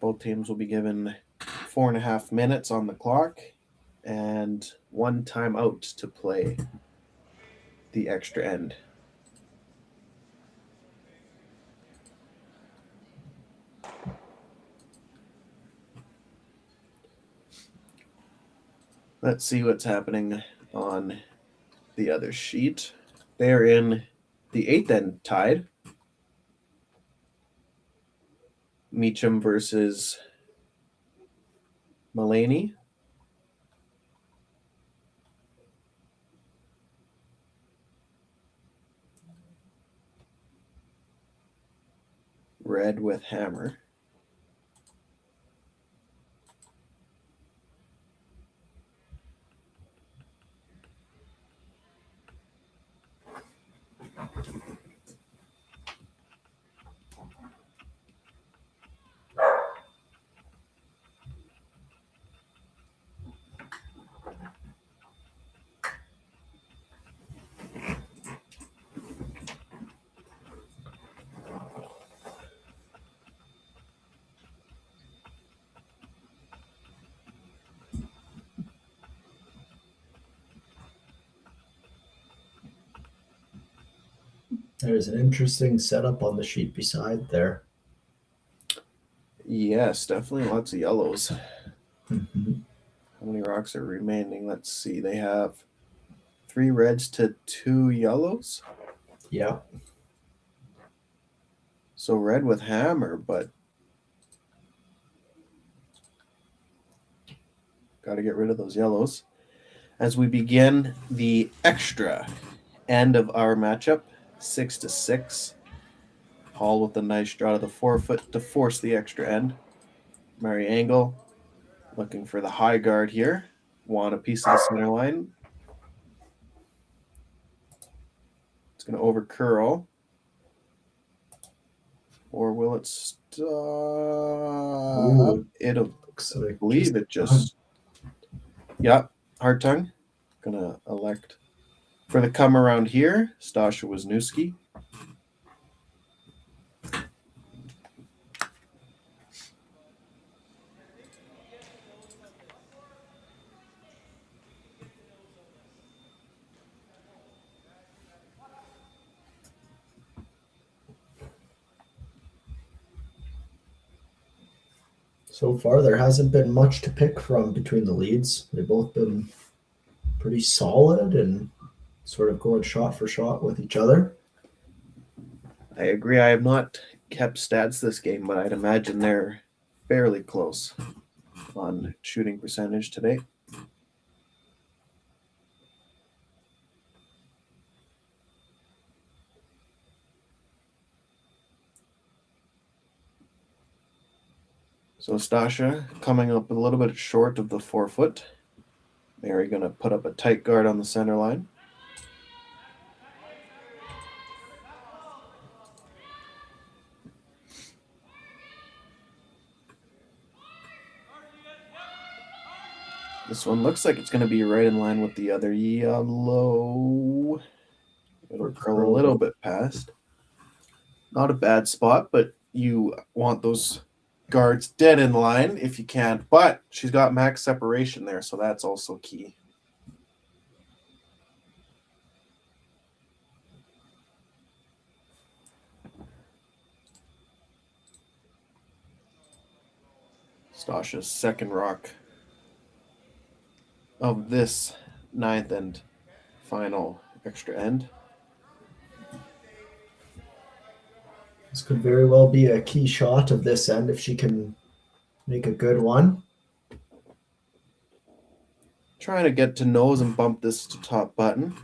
Both teams will be given 4.5 minutes on the clock and 1 timeout to play the extra end. Let's see what's happening on the other sheet. They're in the 8th end tied. Meacham versus Mulaney. Red with hammer. There's an interesting setup on the sheet beside there. Yes, definitely lots of yellows. Mm-hmm. How many rocks are remaining? Let's see. They have 3 reds to 2 yellows. Yeah. So red with hammer, but got to get rid of those yellows. As we begin the extra end of our matchup, 6-6. Hall with a nice draw to the 4-foot to force the extra end. Mary Angle looking for the high guard here. Want a piece of the center line. It's going to over curl. Or will it stop? It'll, I believe it just. Yeah, Hartung. Going to elect for the come around here. Stasha Wisniewski. So far, there hasn't been much to pick from between the leads. They've both been pretty solid and sort of going shot for shot with each other. I agree. I have not kept stats this game, but I'd imagine they're fairly close on shooting percentage today. So Stasha coming up a little bit short of the 4-foot. Mary going to put up a tight guard on the center line. This one looks like it's going to be right in line with the other yellow. It'll curl a little bit past. Not a bad spot, but you want those guards dead in line if you can. But she's got max separation there, so that's also key. Stasha's second rock of this 9th and final extra end. This could very well be a key shot of this end if she can Make a good one. Trying to get to nose and bump this to top button.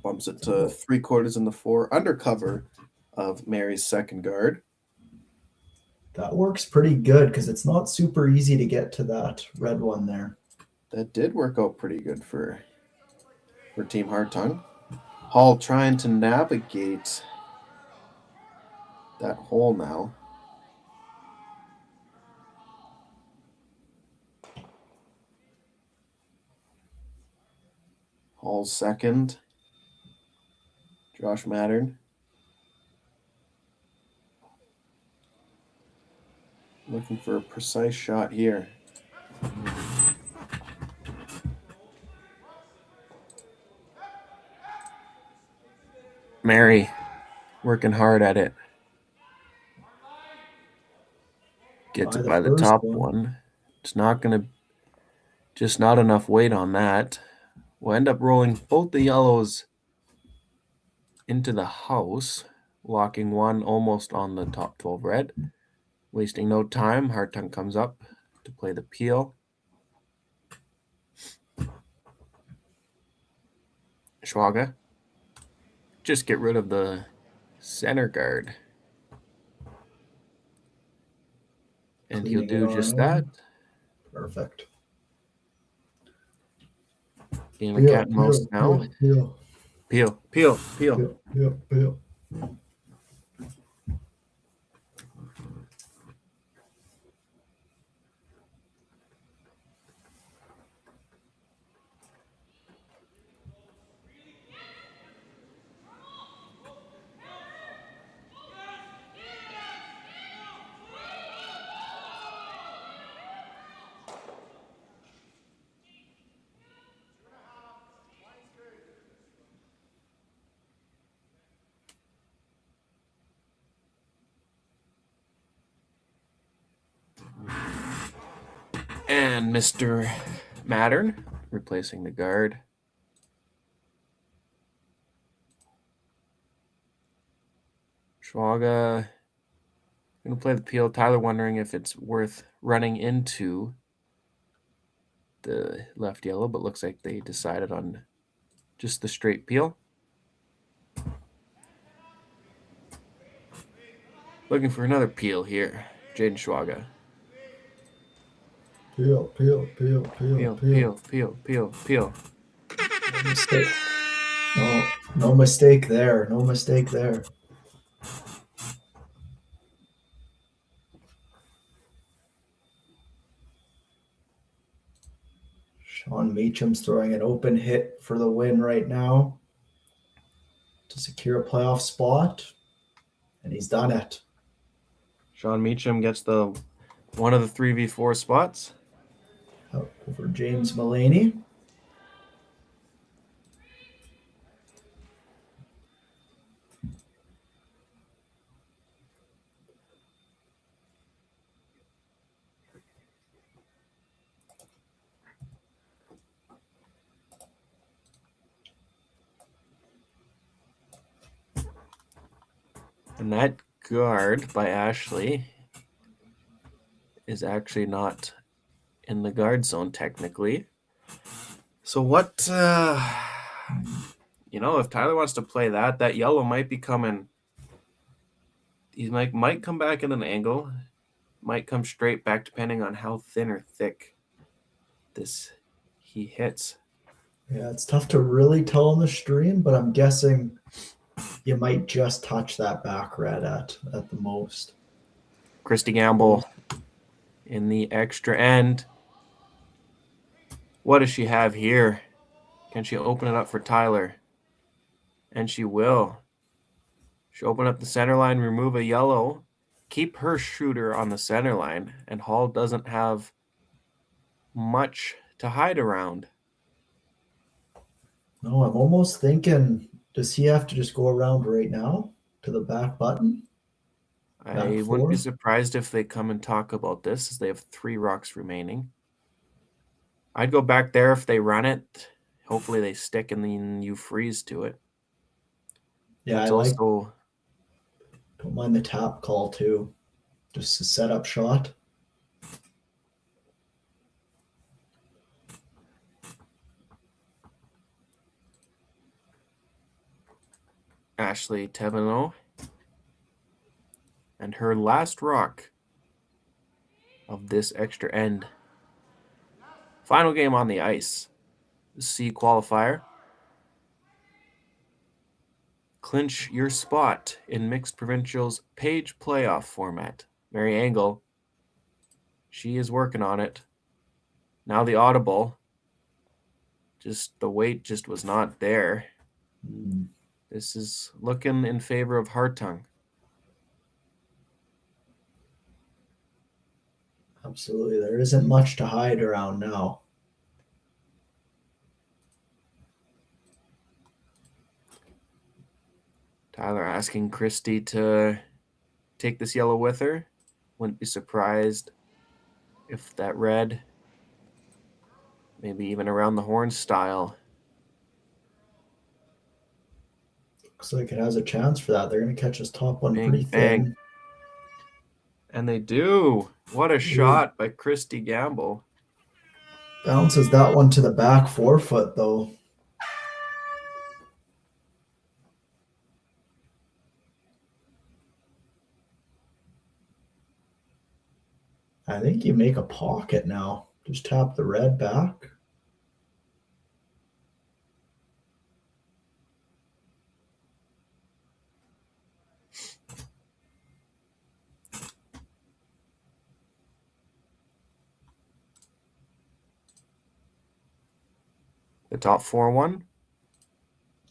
Bumps it to 3/4 in the 4, under cover of Mary's second guard. That works pretty good because it's not super easy to get to that red one there. That did work out pretty good for Team Hartung. Hall trying to navigate that hole now. Hall's second. Josh Mattern. Looking for a precise shot here. Mary working hard at it. Gets it by the top one. It's not going to, just not enough weight on that. We'll end up rolling both the yellows into the house, locking one almost on the top 12 red. Wasting no time, Hartung comes up to play the peel. Schwaga. Just get rid of the center guard. And he'll do just that. Perfect. Game of cat and mouse now. Peel. And Mr. Mattern replacing the guard. Schwaga going to play the peel. Tyler wondering if it's worth running into the left yellow, but looks like they decided on just the straight peel. Looking for another peel here. Jaden Schwaga. Peel. No mistake there. No mistake there. Sean Meacham's throwing an open hit for the win right now to secure a playoff spot, and he's done it. Sean Meacham gets the one of the 3v4 spots. Out over James Mullaney. And that guard by Ashley is actually not in the guard zone technically. So what, if Tyler wants to play that yellow might be coming. He might come back at an angle, might come straight back depending on how thin or thick he hits. Yeah, it's tough to really tell on the stream, but I'm guessing you might just touch that back red at the most. Christy Gamble in the extra end. What does she have here? Can she open it up for Tyler? And she will. She'll open up the center line, remove a yellow, keep her shooter on the center line, and Hall doesn't have much to hide around. No, I'm almost thinking, does he have to just go around right now to the back button? I wouldn't be surprised if they come and talk about this, as they have 3 rocks remaining. I'd go back there if they run it. Hopefully they stick and then you freeze to it. Yeah, don't mind the tap call too. Just a setup shot. Ashley Teveno. And her last rock of this extra end. Final game on the ice. The C qualifier. Clinch your spot in Mixed Provincials page playoff format. Mary Angle, she is working on it. Now the audible. Just the weight just was not there. This is looking in favor of Hartung. Absolutely. There isn't much to hide around now. Tyler asking Christy to take this yellow with her. Wouldn't be surprised if that red, maybe even around the horn style. Looks like it has a chance for that. They're going to catch this top one Bang, pretty bang. thin. And they do. What a shot by Christy Gamble. Bounces that one to the back forefoot, though. I think you make a pocket now. Just tap the red back. The top 4-1.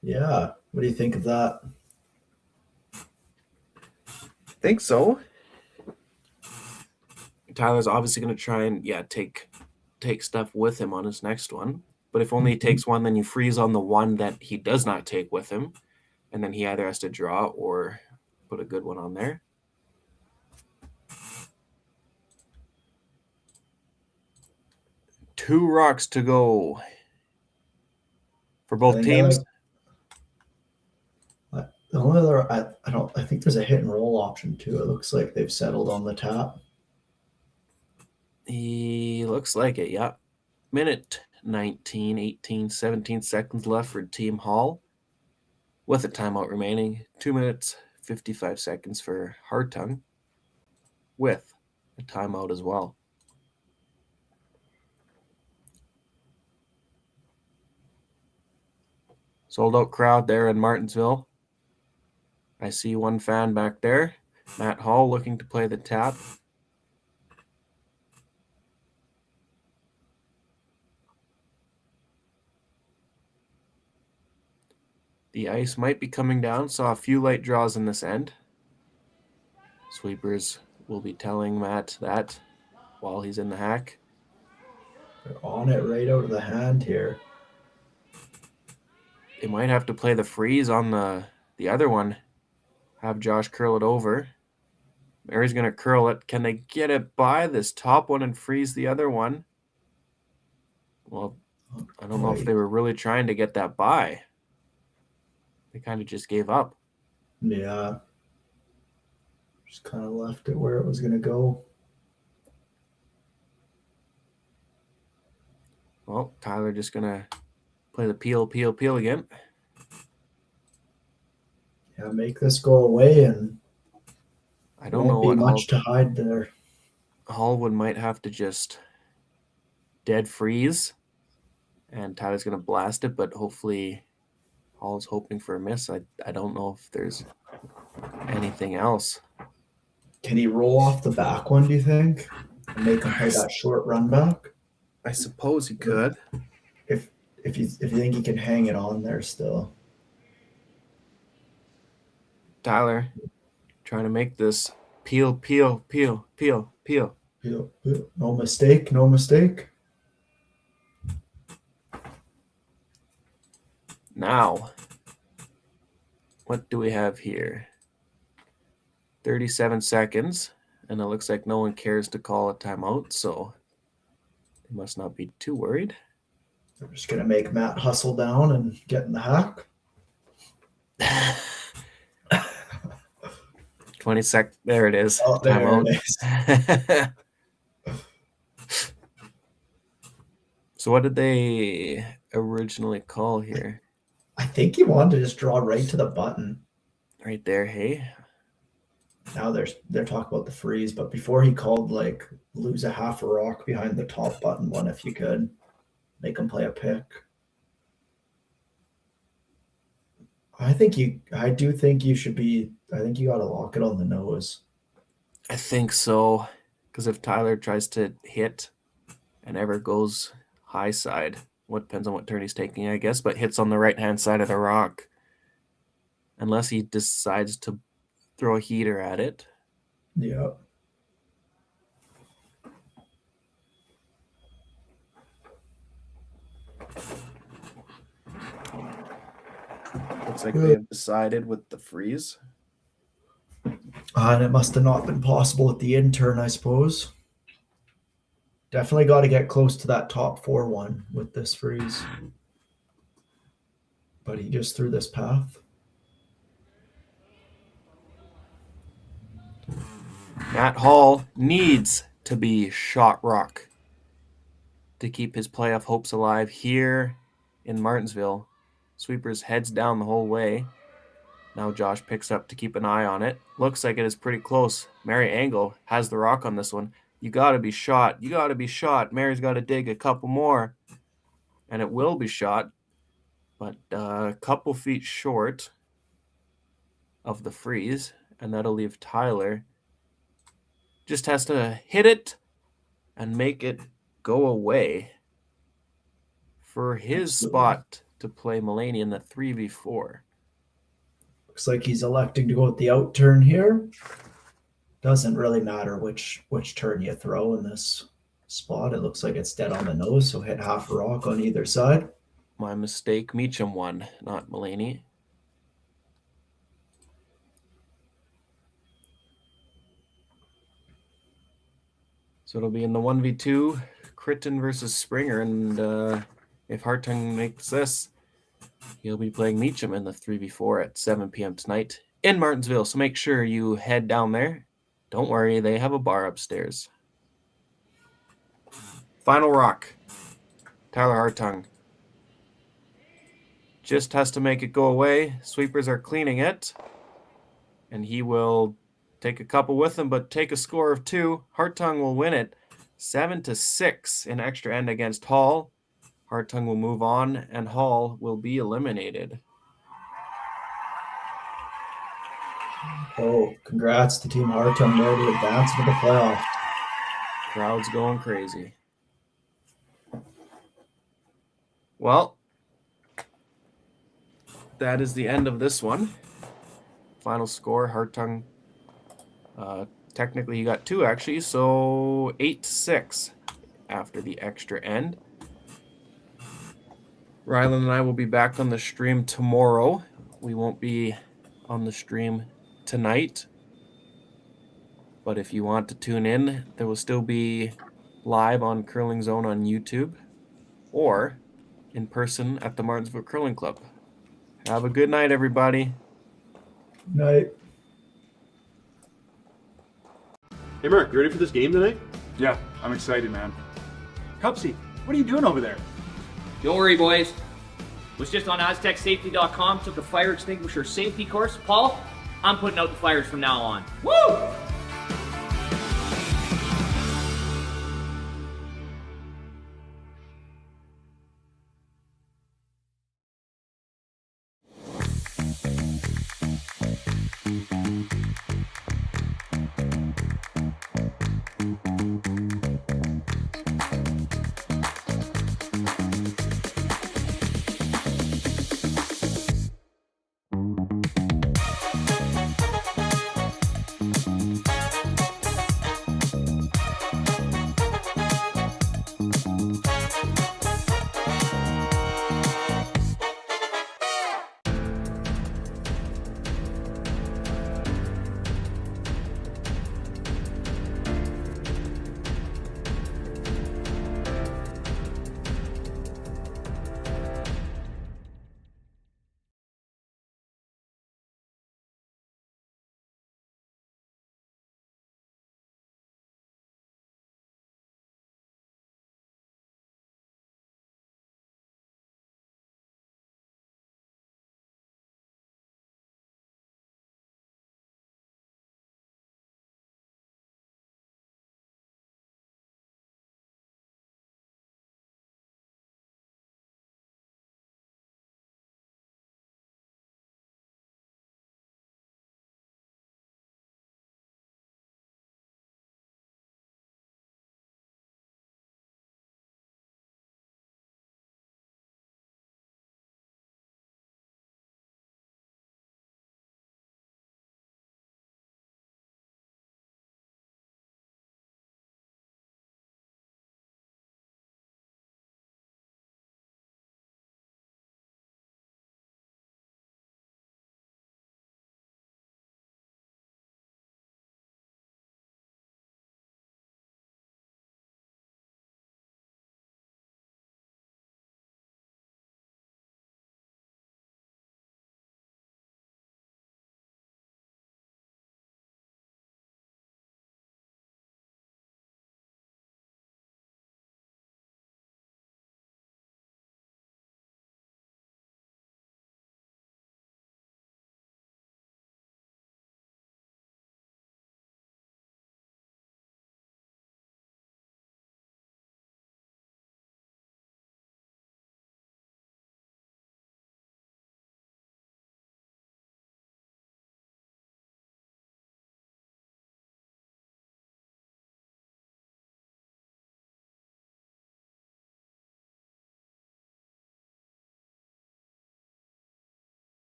Yeah. What do you think of that? Think so. Tyler's obviously going to try and take stuff with him on his next one. But if only he takes one, then you freeze on the one that he does not take with him. And then he either has to draw or put a good one on there. Two rocks to go for both teams. The only other, I think there's a hit and roll option too. It looks like they've settled on the tap. He looks like it, yeah. Minute 19, 18, 17 seconds left for Team Hall with a timeout remaining. 2 minutes, 55 seconds for Hartung with a timeout as well. Sold out crowd there in Martensville. I see one fan back there. Matt Hall looking to play the tap. The ice might be coming down. Saw a few light draws in this end. Sweepers will be telling Matt that while he's in the hack. They're on it right out of the hand here. They might have to play the freeze on the other one. Have Josh curl it over. Mary's going to curl it. Can they get it by this top one and freeze the other one? Well, I don't know if they were really trying to get that by. They kind of just gave up. Yeah. Just kind of left it where it was going to go. Well, Tyler just going to play the peel again. Yeah, make this go away, and I don't know what what much to hide there. Hallwood might have to just dead freeze, and Tyler's going to blast it, but hopefully Hall's hoping for a miss. I don't know if there's anything else. Can he roll off the back one, do you think? And make him play that short run back? I suppose he could. If you think he can hang it on there still. Tyler trying to make this peel. No mistake. Now, what do we have here? 37 seconds, and it looks like no one cares to call a timeout, so they must not be too worried. I'm just going to make Matt hustle down and get in the hack. 20 sec. There it is. Oh, there timeout. It is. So what did they originally call here? I think he wanted to just draw right to the button. right there, hey? Now they're talking about the freeze, but before he called like lose a half a rock behind the top button one if you could. Make him play a pick. I do think you should be, I think you got to lock it on the nose. I think so, because if Tyler tries to hit and ever goes high side, what depends on what turn he's taking, I guess, but hits on the right-hand side of the rock, unless he decides to throw a heater at it. Yeah. Looks like they have decided with the freeze. And it must have not been possible with the intern, I suppose. Definitely got to get close to that top 4-1 with this freeze. But he just threw this path. Matt Hall needs to be shot rock to keep his playoff hopes alive here in Martensville. Sweepers heads down the whole way. Now Josh picks up to keep an eye on it. Looks like it is pretty close. Mary Angle has the rock on this one. You got to be shot. You got to be shot. Mary's got to dig a couple more. And it will be shot. But a couple feet short of the freeze. And that'll leave Tyler. Just has to hit it and make it go away for his spot to play Mulaney in the 3v4. Looks like he's electing to go with the out turn here. Doesn't really matter which turn you throw in this spot. It looks like it's dead on the nose, so hit half a rock on either side. My mistake. Meacham won, not Mulaney. So it'll be in the 1v2, Critton versus Springer, and if Hartung makes this, he'll be playing Meacham in the 3v4 at 7 p.m. tonight in Martensville. So make sure you head down there. Don't worry, they have a bar upstairs. Final rock. Tyler Hartung. Just has to make it go away. Sweepers are cleaning it. And he will take a couple with him, but take a score of 2. Hartung will win it 7-6 in extra end against Hall. Hartung will move on, and Hall will be eliminated. Oh, congrats to Team Hartung there to advance to the playoff. Crowd's going crazy. Well, that is the end of this one. Final score, Hartung. Technically, he got 2 actually, so 8-6 after the extra end. Rylan and I will be back on the stream tomorrow. We won't be on the stream tonight. But if you want to tune in, there will still be live on Curling Zone on YouTube or in person at the Martensville Curling Club. Have a good night, everybody. Night. Hey, Mark, you ready for this game tonight? Yeah, I'm excited, man. Cupsy, what are you doing over there? Don't worry, boys. Was just on AztecSafety.com, took a fire extinguisher safety course. Paul, I'm putting out the fires from now on. Woo!